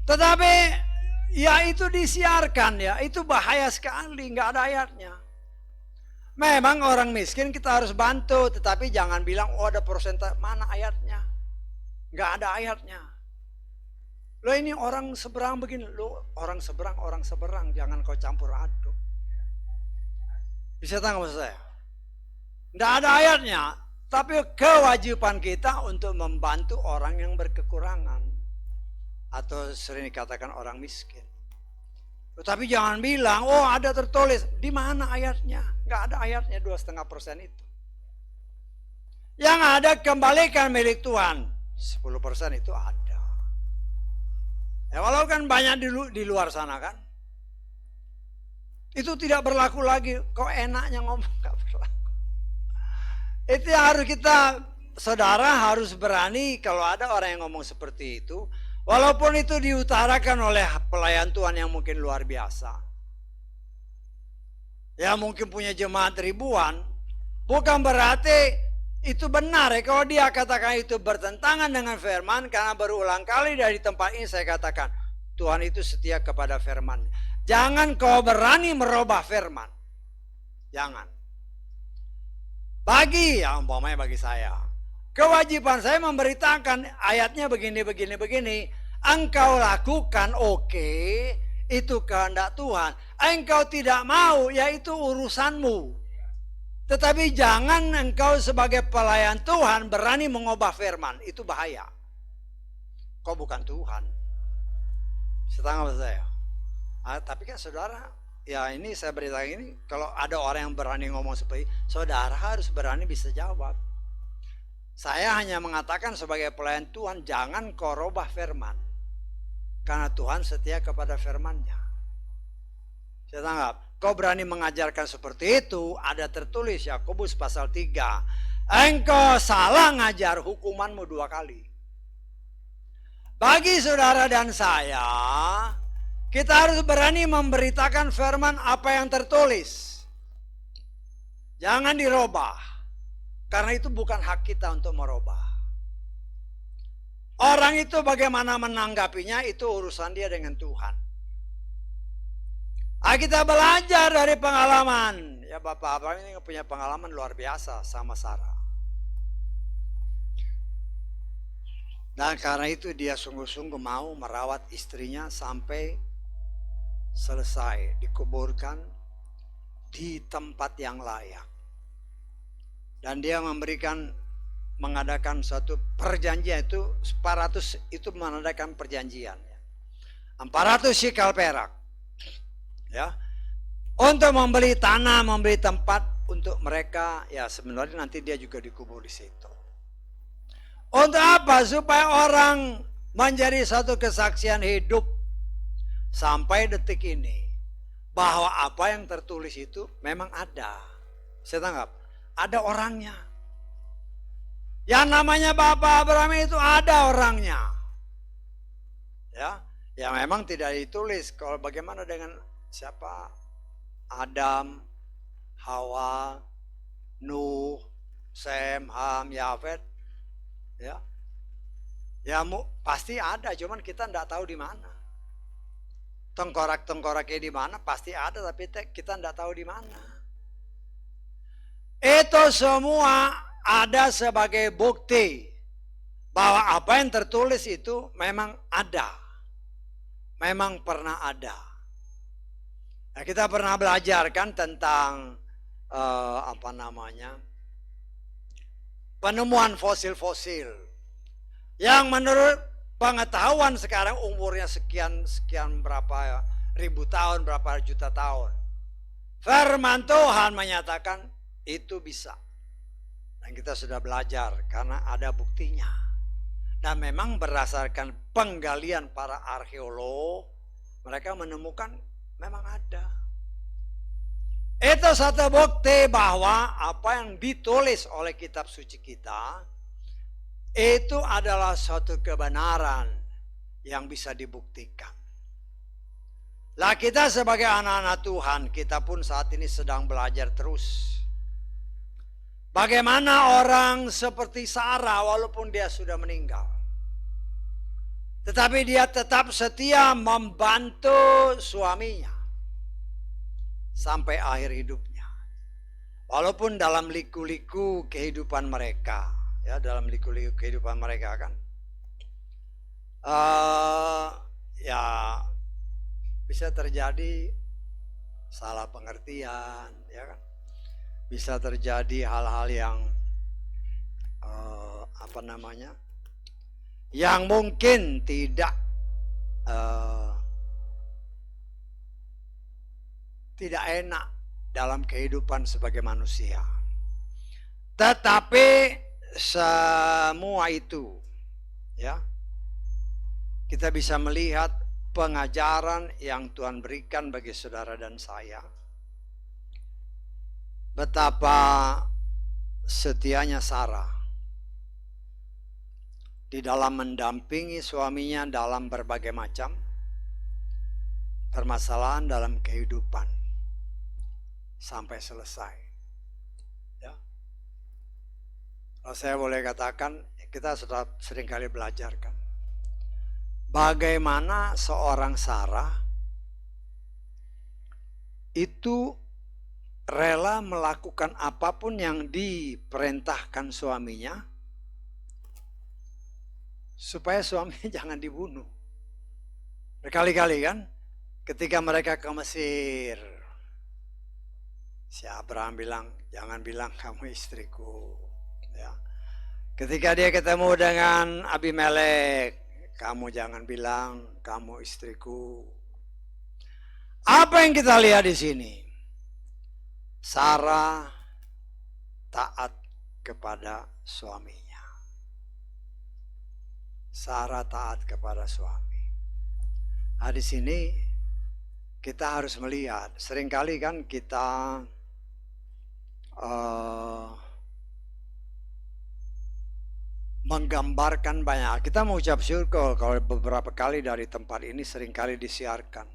Tetapi ya itu disiarkan ya, itu bahaya sekali, gak ada ayatnya. Memang orang miskin kita harus bantu, tetapi jangan bilang ada persentase, mana ayatnya? Gak ada ayatnya. Loh ini orang seberang begini, loh orang seberang, jangan kau campur aduk. Bisa tahu maksud saya? Tidak ada ayatnya, tapi kewajiban kita untuk membantu orang yang berkekurangan. Atau sering dikatakan orang miskin. Tapi jangan bilang, ada tertulis, di mana ayatnya? Nggak ada ayatnya 2,5% itu. Yang ada kembalikan milik Tuhan, 10% itu ada. Ya walau kan banyak di luar sana kan, itu tidak berlaku lagi. Kok enaknya ngomong gak berlaku. Itu yang harus kita, saudara harus berani kalau ada orang yang ngomong seperti itu, walaupun itu diutarakan oleh pelayan Tuhan yang mungkin luar biasa, ya mungkin punya jemaat ribuan, bukan berarti Itu benar ya, kalau dia katakan itu bertentangan dengan firman, karena berulang kali dari tempat ini saya katakan, Tuhan itu setia kepada firman. Jangan kau berani merubah firman. Jangan. Umpamanya bagi saya, kewajiban saya memberitakan ayatnya begini. Engkau lakukan, oke, itu kehendak Tuhan. Engkau tidak mau, ya itu urusanmu. Tetapi jangan engkau sebagai pelayan Tuhan berani mengubah firman. Itu bahaya. Kau bukan Tuhan. Setengah saya. Tapi kan saudara, ya ini saya beritakan ini, kalau ada orang yang berani ngomong seperti itu, saudara harus berani bisa jawab. Saya hanya mengatakan sebagai pelayan Tuhan, jangan kau rubah firman. Karena Tuhan setia kepada firman-Nya. Saya tanggap. Kau berani mengajarkan seperti itu, ada tertulis Yakobus pasal 3. Engkau salah ngajar, hukumanmu 2 kali. Bagi saudara dan saya, kita harus berani memberitakan firman apa yang tertulis. Jangan dirubah. Karena itu bukan hak kita untuk merubah. Orang itu bagaimana menanggapinya, itu urusan dia dengan Tuhan. Kita belajar dari pengalaman. Ya Bapak Abraham ini punya pengalaman luar biasa sama Sarah. Dan karena itu dia sungguh-sungguh mau merawat istrinya sampai selesai, dikuburkan di tempat yang layak. Dan dia mengadakan suatu perjanjian, itu 400 itu mengadakan perjanjian. 400 shikal perak. Ya, untuk membeli tanah, membeli tempat untuk mereka, ya sebenarnya nanti dia juga dikubur di situ. Untuk apa? Supaya orang menjadi satu kesaksian hidup sampai detik ini bahwa apa yang tertulis itu memang ada. Saya tanggap, ada orangnya. Yang namanya Bapak Abraham itu ada orangnya. Ya memang tidak ditulis. Kalau bagaimana dengan siapa? Adam, Hawa, Nuh, Sem, Ham, Yafet. Ya pasti ada, cuman kita tidak tahu di mana. Tengkorak-tengkoraknya di mana pasti ada, tapi kita tidak tahu di mana. Itu semua ada sebagai bukti bahwa apa yang tertulis itu memang ada. Memang pernah ada. Nah, kita pernah belajar kan tentang penemuan fosil-fosil yang menurut pengetahuan sekarang umurnya sekian berapa ribu tahun, berapa juta tahun. Firman Tuhan menyatakan itu bisa. Dan kita sudah belajar karena ada buktinya. Dan memang berdasarkan penggalian para arkeolog, mereka menemukan memang ada. Itu satu bukti bahwa apa yang ditulis oleh kitab suci kita itu adalah suatu kebenaran yang bisa dibuktikan. Lah kita sebagai anak-anak Tuhan, kita pun saat ini sedang belajar terus. Bagaimana orang seperti Sarah walaupun dia sudah meninggal, tetapi dia tetap setia membantu suaminya sampai akhir hidupnya. Walaupun dalam liku-liku kehidupan mereka, ya dalam liku-liku kehidupan mereka kan, ya bisa terjadi salah pengertian, ya kan? Bisa terjadi hal-hal yang yang mungkin tidak enak dalam kehidupan sebagai manusia. Tetapi semua itu, ya, kita bisa melihat pengajaran yang Tuhan berikan bagi saudara dan saya. Betapa setianya Sarah di dalam mendampingi suaminya dalam berbagai macam permasalahan dalam kehidupan sampai selesai. Ya. Kalau saya boleh katakan, kita sudah seringkali belajar kan, bagaimana seorang Sarah itu rela melakukan apapun yang diperintahkan suaminya supaya suaminya jangan dibunuh. Berkali-kali kan, ketika mereka ke Mesir, si Abraham bilang, jangan bilang kamu istriku. Ya. Ketika dia ketemu dengan Abimelek, kamu jangan bilang kamu istriku. Apa yang kita lihat di sini? Sarah taat kepada suaminya. Sarah taat kepada suami. Nah, di sini kita harus melihat, seringkali kan kita menggambarkan banyak. Kita mengucap syukur kalau beberapa kali dari tempat ini seringkali disiarkan.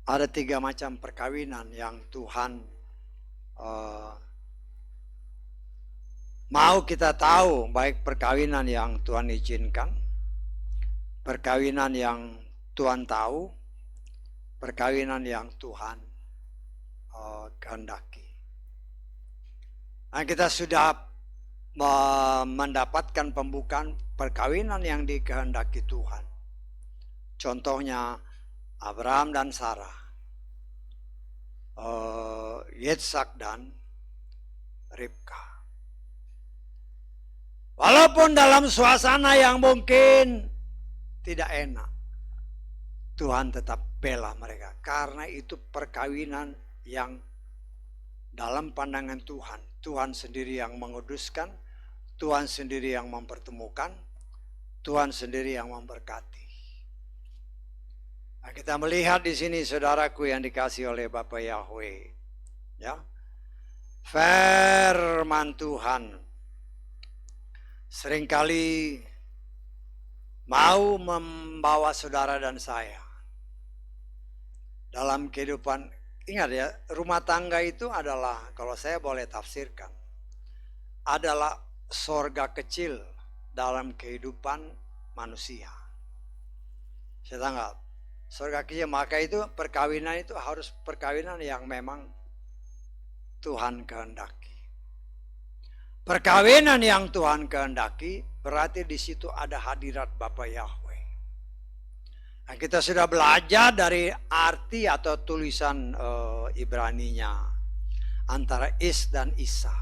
Ada 3 macam perkawinan yang Tuhan mau kita tahu, baik perkawinan yang Tuhan izinkan, perkawinan yang Tuhan tahu, perkawinan yang Tuhan kehendaki. Nah, kita sudah mendapatkan pembukaan perkawinan yang dikehendaki Tuhan. Contohnya Abraham dan Sarah, Yitzhak dan Ribka. Walaupun dalam suasana yang mungkin tidak enak, Tuhan tetap bela mereka. Karena itu perkawinan yang dalam pandangan Tuhan, Tuhan sendiri yang menguduskan, Tuhan sendiri yang mempertemukan, Tuhan sendiri yang memberkati. Nah, kita melihat di sini saudaraku yang dikasih oleh Bapa Yahweh, ya, firman Tuhan seringkali mau membawa saudara dan saya dalam kehidupan. Ingat ya, rumah tangga itu adalah, kalau saya boleh tafsirkan, adalah sorga kecil dalam kehidupan manusia. Saya tanggap, sorga kecil, maka itu perkawinan itu harus perkawinan yang memang Tuhan kehendaki. Perkawinan yang Tuhan kehendaki berarti di situ ada hadirat Bapa Yahweh. Nah, kita sudah belajar dari arti atau tulisan Ibraninya antara Is dan Isa.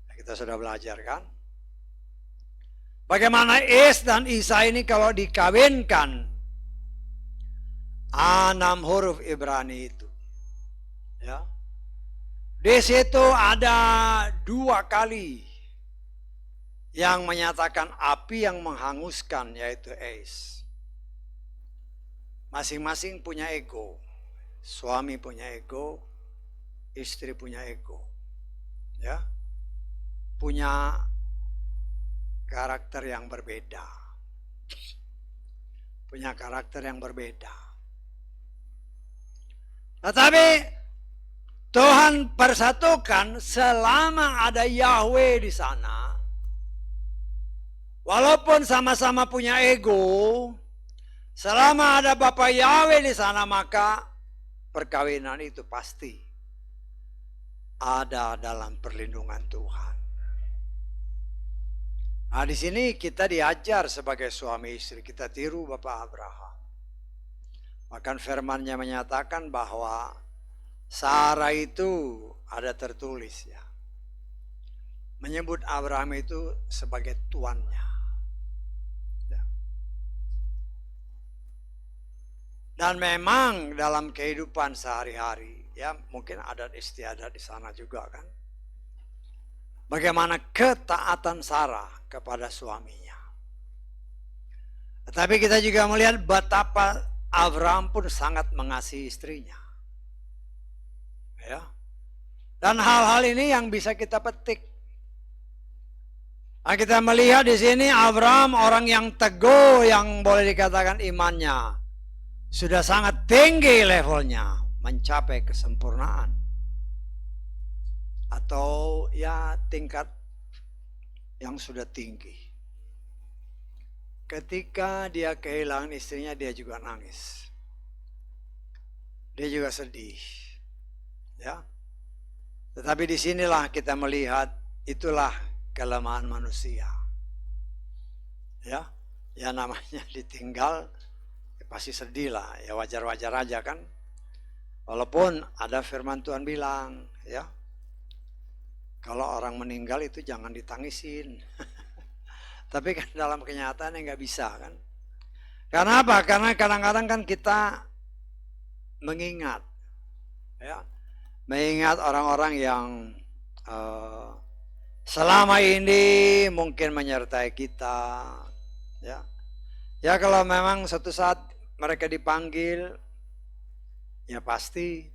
Nah, kita sudah belajar kan? Bagaimana Is dan Isa ini kalau dikawinkan, 6 huruf Ibrani itu, ya. Di situ ada 2 kali yang menyatakan api yang menghanguskan, yaitu Is. Masing-masing punya ego. Suami punya ego, istri punya ego. Ya. Punya karakter yang berbeda. Punya karakter yang berbeda. Tetapi Tuhan persatukan selama ada Yahweh di sana. Walaupun sama-sama punya ego, selama ada Bapa Yahweh di sana, maka perkawinan itu pasti ada dalam perlindungan Tuhan. Nah, di sini kita diajar sebagai suami istri, kita tiru Bapak Abraham. Bahkan firman-Nya menyatakan bahwa Sarah itu ada tertulis, ya, menyebut Abraham itu sebagai tuannya. Dan memang dalam kehidupan sehari-hari, ya, mungkin adat istiadat di sana juga kan, bagaimana ketaatan Sarah kepada suaminya. Tetapi kita juga melihat betapa Abraham pun sangat mengasihi istrinya, ya. Dan hal-hal ini yang bisa kita petik. Nah, kita melihat di sini Abraham orang yang teguh, yang boleh dikatakan imannya sudah sangat tinggi levelnya, mencapai kesempurnaan. Atau ya tingkat yang sudah tinggi. Ketika dia kehilangan istrinya, dia juga nangis. Dia juga sedih. Ya. Tetapi disinilah kita melihat itulah kelemahan manusia. Ya, ya namanya ditinggal ya pasti sedih lah. Ya wajar-wajar aja kan. Walaupun ada firman Tuhan bilang, ya, kalau orang meninggal itu jangan ditangisin. Tapi kan dalam kenyataannya nggak bisa kan. Karena apa? Karena kadang-kadang kan kita mengingat, ya, mengingat orang-orang yang selama ini mungkin menyertai kita, ya. Ya kalau memang suatu saat mereka dipanggil, ya pasti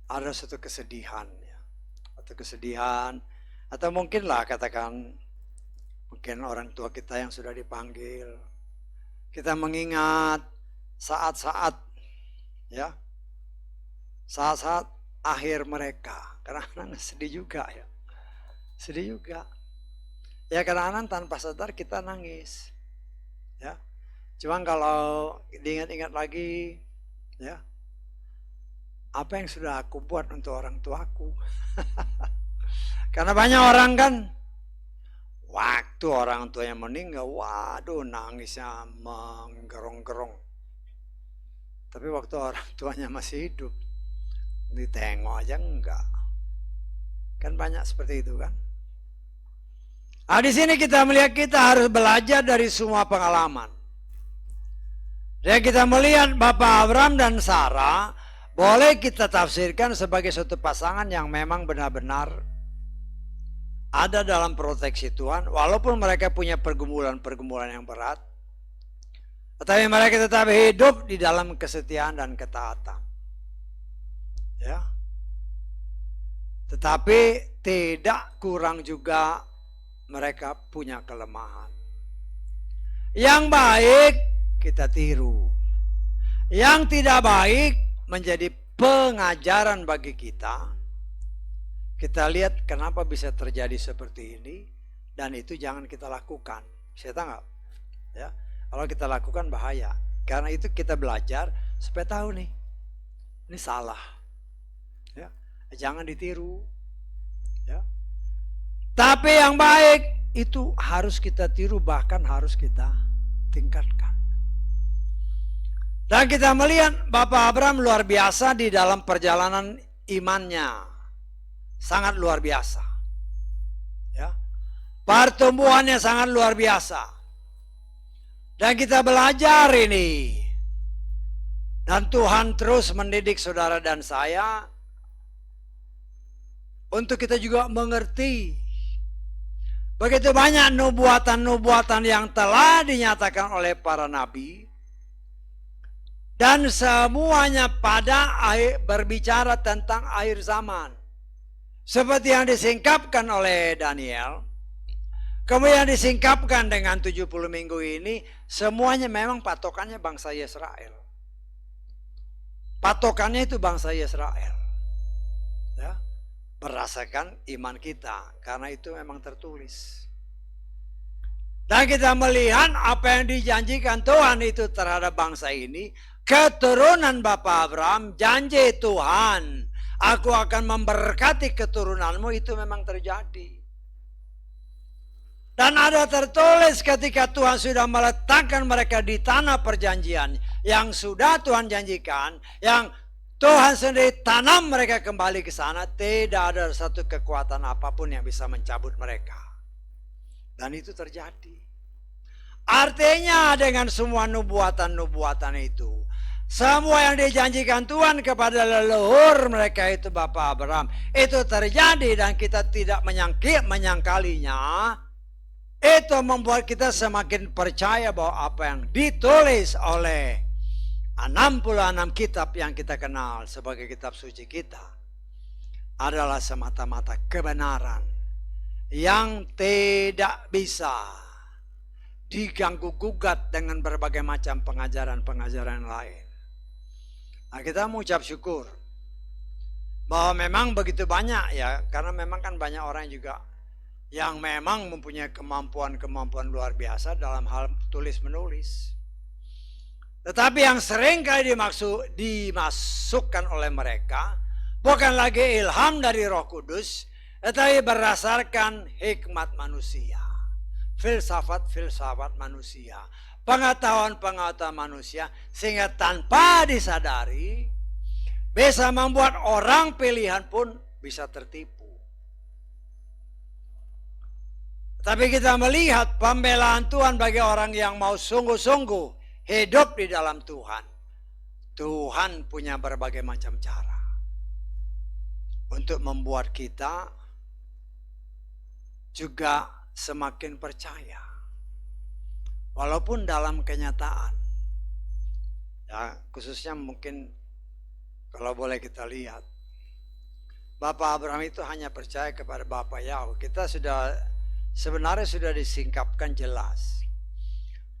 ada suatu kesedihan, ya, atau kesedihan, atau mungkinlah katakan mungkin orang tua kita yang sudah dipanggil, kita mengingat saat-saat, ya, saat-saat akhir mereka. Kadang-kadang sedih juga, ya, sedih juga. Ya kadang-kadang tanpa sadar kita nangis, ya. Cuman kalau diingat-ingat lagi, ya, apa yang sudah aku buat untuk orang tuaku. Karena banyak orang kan, waktu orang tuanya meninggal, waduh nangisnya menggerong-gerong. Tapi waktu orang tuanya masih hidup, ditengok aja enggak. Kan banyak seperti itu kan. Nah, di sini kita melihat kita harus belajar dari semua pengalaman. Dan kita melihat Bapak Abraham dan Sarah boleh kita tafsirkan sebagai suatu pasangan yang memang benar-benar ada dalam proteksi Tuhan, walaupun mereka punya pergumulan-pergumulan yang berat, tetapi mereka tetap hidup di dalam kesetiaan dan ketaatan. Ya. Tetapi tidak kurang juga mereka punya kelemahan. Yang baik kita tiru. Yang tidak baik menjadi pengajaran bagi kita. Kita lihat kenapa bisa terjadi seperti ini, dan itu jangan kita lakukan. Saya tahu nggak? Ya, kalau kita lakukan bahaya. Karena itu kita belajar supaya tahu nih, ini salah. Ya, jangan ditiru. Ya. Tapi yang baik itu harus kita tiru, bahkan harus kita tingkatkan. Dan kita melihat Bapak Abraham luar biasa di dalam perjalanan imannya. Sangat luar biasa, ya, pertumbuhannya sangat luar biasa, dan kita belajar ini, dan Tuhan terus mendidik saudara dan saya untuk kita juga mengerti begitu banyak nubuatan-nubuatan yang telah dinyatakan oleh para nabi, dan semuanya pada berbicara tentang akhir zaman. Seperti yang disingkapkan oleh Daniel, kemudian disingkapkan dengan 70 minggu ini, semuanya memang patokannya bangsa Israel. Patokannya itu bangsa Israel. Ya, berdasarkan iman kita, karena itu memang tertulis. Dan kita melihat apa yang dijanjikan Tuhan itu terhadap bangsa ini, keturunan Bapak Abraham, janji Tuhan, aku akan memberkati keturunanmu, itu memang terjadi. Dan ada tertulis ketika Tuhan sudah meletakkan mereka di tanah perjanjian yang sudah Tuhan janjikan, yang Tuhan sendiri tanam mereka kembali ke sana, tidak ada satu kekuatan apapun yang bisa mencabut mereka. Dan itu terjadi. Artinya dengan semua nubuatan-nubuatan itu, semua yang dijanjikan Tuhan kepada leluhur mereka itu Bapak Abraham, itu terjadi, dan kita tidak menyangkalinya. Itu membuat kita semakin percaya bahwa apa yang ditulis oleh 66 kitab yang kita kenal sebagai kitab suci kita adalah semata-mata kebenaran yang tidak bisa diganggu gugat dengan berbagai macam pengajaran-pengajaran lain. Nah, kita mengucap syukur bahwa memang begitu banyak, ya, karena memang kan banyak orang juga yang memang mempunyai kemampuan-kemampuan luar biasa dalam hal tulis-menulis. Tetapi yang sering kali dimasukkan oleh mereka bukan lagi ilham dari Roh Kudus, tetapi berdasarkan hikmat manusia, filsafat-filsafat manusia, pengetahuan-pengetahuan manusia, sehingga tanpa disadari bisa membuat orang pilihan pun bisa tertipu. Tapi kita melihat pembelaan Tuhan bagi orang yang mau sungguh-sungguh hidup di dalam Tuhan. Tuhan punya berbagai macam cara untuk membuat kita juga semakin percaya. Walaupun dalam kenyataan, ya khususnya mungkin kalau boleh kita lihat, Bapak Abraham itu hanya percaya kepada Bapak Yahweh. Kita sebenarnya sudah disingkapkan jelas.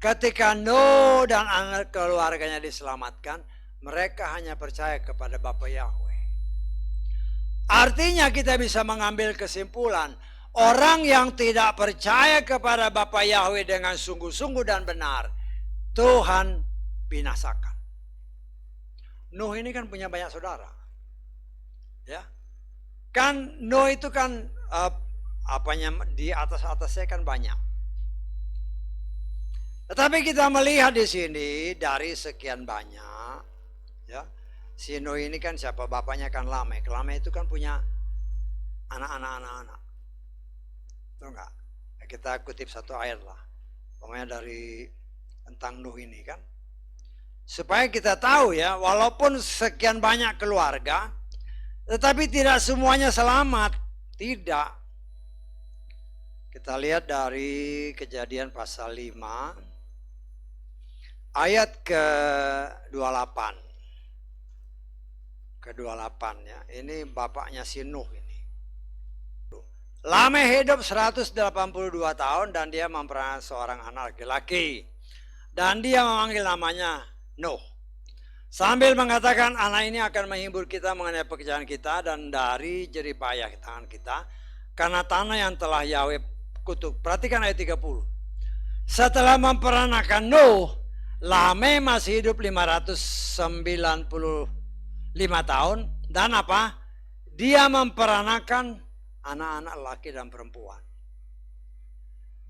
Ketika Nuh dan anak keluarganya diselamatkan, mereka hanya percaya kepada Bapak Yahweh. Artinya kita bisa mengambil kesimpulan, orang yang tidak percaya kepada Bapak Yahweh dengan sungguh-sungguh dan benar, Tuhan binasakan. Nuh ini kan punya banyak saudara. Ya. Kan Nuh itu kan di atasnya kan banyak. Tetapi kita melihat di sini dari sekian banyak, ya, si Nuh ini kan siapa? Bapaknya kan Lamek. Lamek itu kan punya anak-anak. Tahu nggak? Kita kutip satu ayat lah, pokoknya dari tentang Nuh ini kan, supaya kita tahu ya, walaupun sekian banyak keluarga, tetapi tidak semuanya selamat, tidak. Kita lihat dari Kejadian pasal 5 ayat ke-28. Ke-28 ya. Ini bapaknya si Nuh ini. Lameh hidup 182 tahun dan dia memperoleh seorang anak laki-laki. Dan dia memanggil namanya Nuh. Sambil mengatakan anak ini akan menghibur kita mengenai pekerjaan kita dan dari jerih payah tangan kita. Karena tanah yang telah Yahweh kutuk. Perhatikan ayat 30. Setelah memperanakan Nuh, Lameh masih hidup 595 tahun. Dan apa? Dia memperanakan anak-anak laki dan perempuan.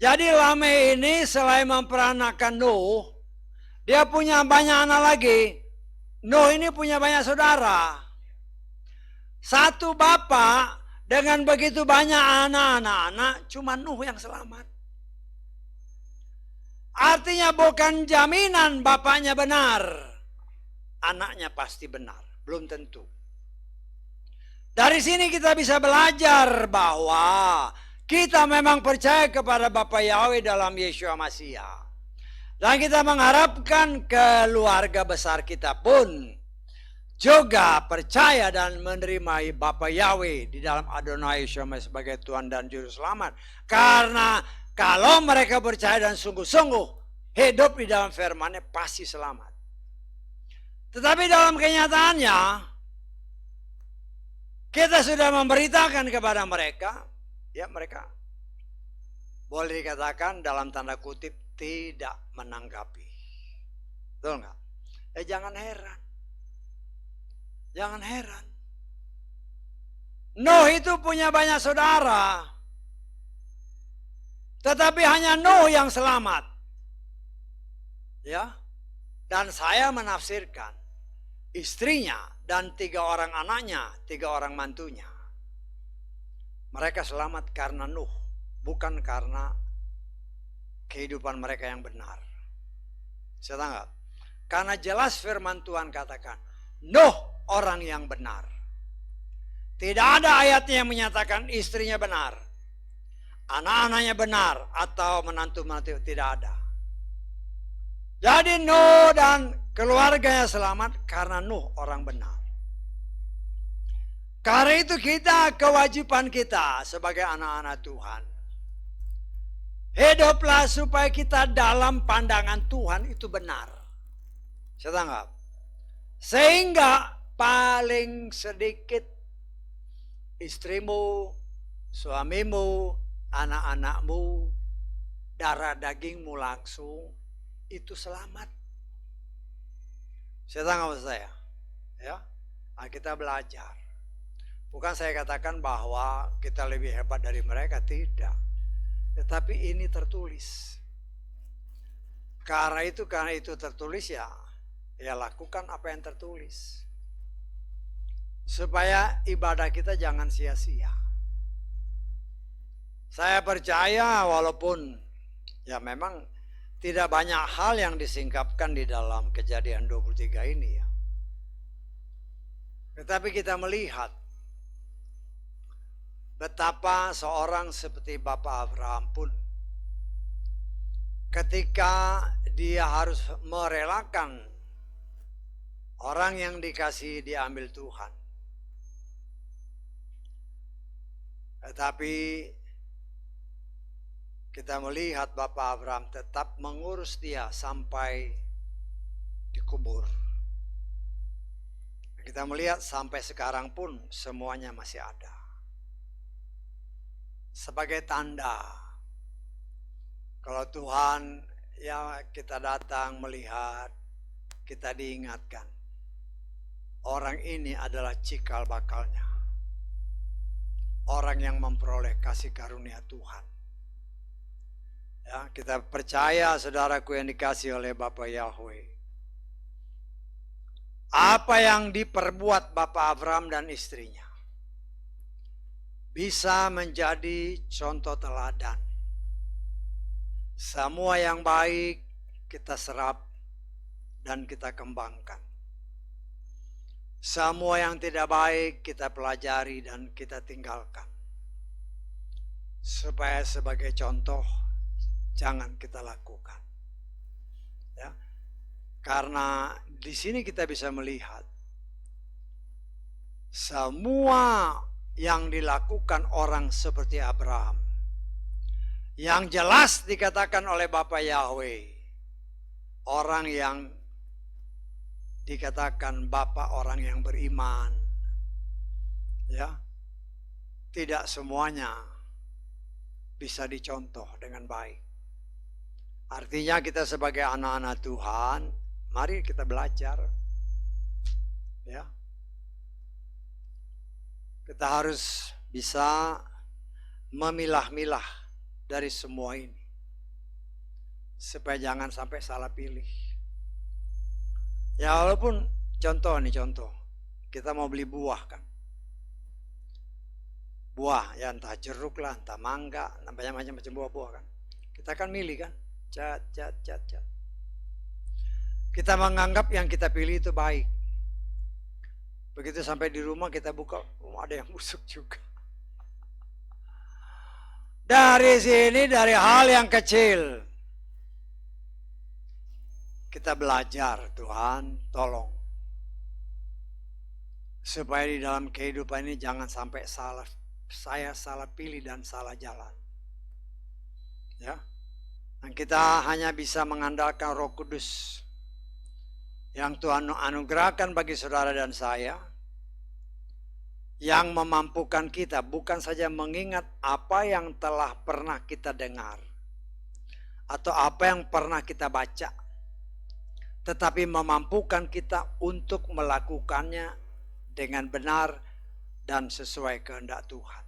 Jadi Lameh ini selain memperanakan Nuh, dia punya banyak anak lagi. Nuh ini punya banyak saudara. Satu bapak dengan begitu banyak anak-anak, cuma Nuh yang selamat. Artinya bukan jaminan bapaknya benar, anaknya pasti benar, belum tentu. Dari sini kita bisa belajar bahwa kita memang percaya kepada Bapa Yahweh dalam Yeshua Masiah. Dan kita mengharapkan keluarga besar kita pun juga percaya dan menerima Bapa Yahweh di dalam Adonai Yeshua Masiah sebagai Tuhan dan Juru Selamat. Karena kalau mereka percaya dan sungguh-sungguh hidup di dalam firman-Nya pasti selamat. Tetapi dalam kenyataannya kita sudah memberitakan kepada mereka, ya mereka boleh dikatakan dalam tanda kutip tidak menanggapi. Betul nggak? Jangan heran. Jangan heran. Nuh itu punya banyak saudara. Tetapi hanya Nuh yang selamat. Ya. Dan saya menafsirkan istrinya dan 3 orang anaknya, 3 orang mantunya. Mereka selamat karena Nuh, bukan karena kehidupan mereka yang benar. Saya tanggap. Karena jelas firman Tuhan katakan, Nuh orang yang benar. Tidak ada ayatnya yang menyatakan istrinya benar, anak-anaknya benar, atau menantu-menantu, tidak ada. Jadi Nuh dan keluarganya selamat karena Nuh orang benar. Karena itu kewajiban kita sebagai anak-anak Tuhan, hiduplah supaya kita dalam pandangan Tuhan itu benar. Saya tanggap. Sehingga paling sedikit istrimu, suamimu, anak-anakmu, darah dagingmu langsung, itu selamat. Saya tahu maksud saya, ya. Nah, kita belajar. Bukan saya katakan bahwa kita lebih hebat dari mereka, tidak. Tetapi ini tertulis. Karena itu tertulis ya lakukan apa yang tertulis. Supaya ibadah kita jangan sia-sia. Saya percaya walaupun ya memang tidak banyak hal yang disingkapkan di dalam Kejadian 23 ini ya. Tetapi kita melihat betapa seorang seperti Bapak Abraham pun ketika dia harus merelakan orang yang dikasihi diambil Tuhan. Tetapi kita melihat Bapak Abraham tetap mengurus dia sampai dikubur. Kita melihat sampai sekarang pun semuanya masih ada. Sebagai tanda kalau Tuhan ya kita datang melihat, kita diingatkan. Orang ini adalah cikal bakalnya. Orang yang memperoleh kasih karunia Tuhan. Ya, kita percaya saudaraku yang dikasih oleh Bapak Yahweh. Apa yang diperbuat Bapak Abraham dan istrinya bisa menjadi contoh teladan. Semua yang baik kita serap dan kita kembangkan. Semua yang tidak baik kita pelajari dan kita tinggalkan. Supaya sebagai contoh jangan kita lakukan. Ya. Karena di sini kita bisa melihat semua yang dilakukan orang seperti Abraham. Yang jelas dikatakan oleh Bapak Yahweh. Orang yang dikatakan Bapak orang yang beriman. Ya. Tidak semuanya bisa dicontoh dengan baik. Artinya kita sebagai anak-anak Tuhan, mari kita belajar. Ya. Kita harus bisa memilah-milah dari semua ini. Supaya jangan sampai salah pilih. Ya walaupun contoh. Kita mau beli buah kan. Buah ya entah jeruk lah, entah mangga, entah macam-macam buah-buah kan. Kita kan milih kan. Cat. Kita menganggap yang kita pilih itu baik. Begitu sampai di rumah kita buka, ada yang busuk juga. Dari sini, dari hal yang kecil, kita belajar, Tuhan tolong. Supaya di dalam kehidupan ini jangan sampai saya salah pilih dan salah jalan. Ya. Dan kita hanya bisa mengandalkan Roh Kudus yang Tuhan anugerahkan bagi saudara dan saya, yang memampukan kita bukan saja mengingat apa yang telah pernah kita dengar atau apa yang pernah kita baca, tetapi memampukan kita untuk melakukannya dengan benar dan sesuai kehendak Tuhan.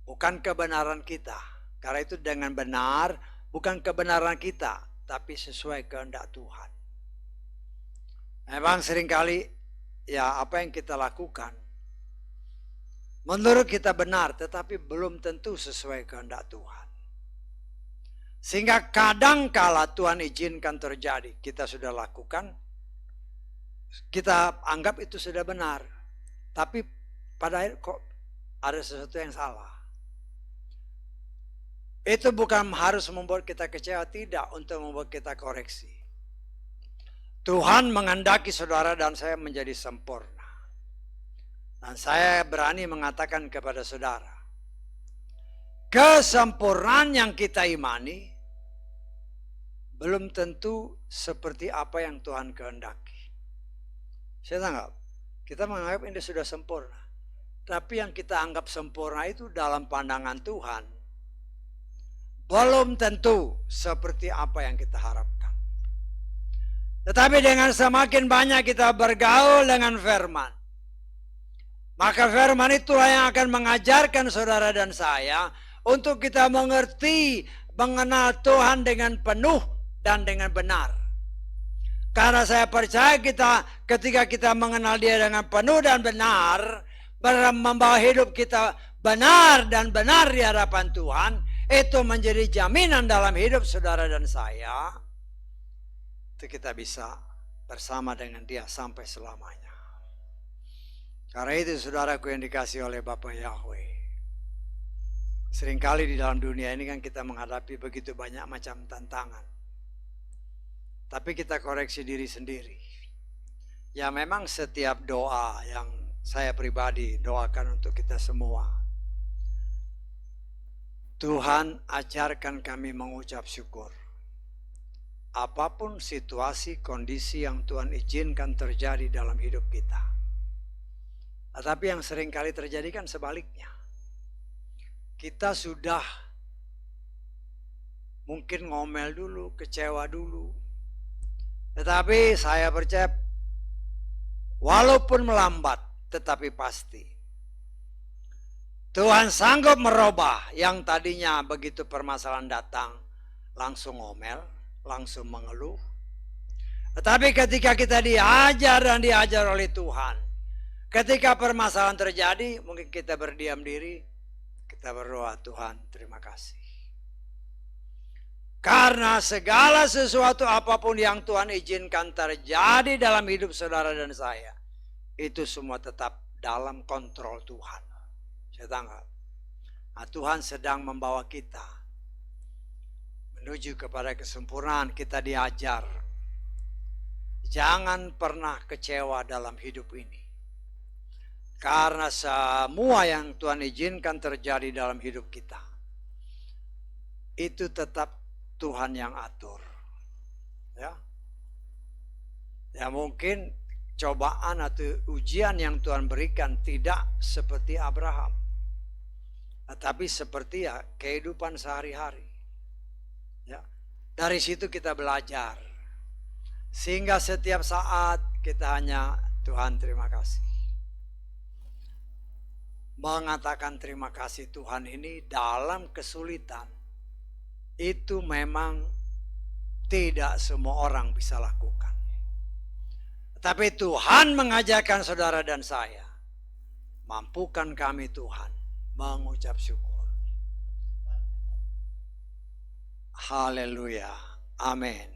Bukan kebenaran kita, karena itu dengan benar, bukan kebenaran kita, tapi sesuai kehendak Tuhan. Memang seringkali ya apa yang kita lakukan menurut kita benar, tetapi belum tentu sesuai kehendak Tuhan. Sehingga kadangkala Tuhan izinkan terjadi, kita sudah lakukan, kita anggap itu sudah benar, tapi pada akhir kok ada sesuatu yang salah. Itu bukan harus membuat kita kecewa, tidak, untuk membuat kita koreksi. Tuhan menghendaki saudara dan saya menjadi sempurna. Dan saya berani mengatakan kepada saudara, kesempurnaan yang kita imani belum tentu seperti apa yang Tuhan kehendaki. Saya tanggap, kita menganggap ini sudah sempurna. Tapi yang kita anggap sempurna itu dalam pandangan Tuhan belum tentu seperti apa yang kita harapkan. Tetapi dengan semakin banyak kita bergaul dengan firman, maka firman itulah yang akan mengajarkan saudara dan saya untuk kita mengerti, mengenal Tuhan dengan penuh dan dengan benar. Karena saya percaya ketika kita mengenal Dia dengan penuh dan benar, membawa hidup kita benar dan benar di hadapan Tuhan, itu menjadi jaminan dalam hidup saudara dan saya. Itu kita bisa bersama dengan Dia sampai selamanya. Karena itu saudaraku yang dikasih oleh Bapa Yahweh, seringkali di dalam dunia ini kan kita menghadapi begitu banyak macam tantangan. Tapi kita koreksi diri sendiri. Ya memang setiap doa yang saya pribadi doakan untuk kita semua, Tuhan ajarkan kami mengucap syukur. Apapun situasi, kondisi yang Tuhan izinkan terjadi dalam hidup kita. Tetapi yang sering kali terjadi kan sebaliknya. Kita sudah mungkin ngomel dulu, kecewa dulu. Tetapi saya percaya walaupun melambat tetapi pasti Tuhan sanggup merubah yang tadinya begitu permasalahan datang langsung ngomel, langsung mengeluh. Tetapi ketika kita diajar dan diajar oleh Tuhan, ketika permasalahan terjadi, mungkin kita berdiam diri, kita berdoa, Tuhan terima kasih. Karena segala sesuatu apapun yang Tuhan izinkan terjadi dalam hidup saudara dan saya, itu semua tetap dalam kontrol Tuhan. Saya tangkap. Nah, Tuhan sedang membawa kita menuju kepada kesempurnaan. Kita diajar. Jangan pernah kecewa dalam hidup ini. Karena semua yang Tuhan izinkan terjadi dalam hidup kita, itu tetap Tuhan yang atur. Ya mungkin cobaan atau ujian yang Tuhan berikan tidak seperti Abraham, tetapi seperti ya kehidupan sehari-hari. Ya, dari situ kita belajar, sehingga setiap saat kita hanya Tuhan terima kasih. Mengatakan terima kasih Tuhan ini dalam kesulitan, itu memang tidak semua orang bisa lakukan. Tapi Tuhan mengajarkan saudara dan saya, mampukan kami Tuhan mengucap syukur. Haleluya. Amin.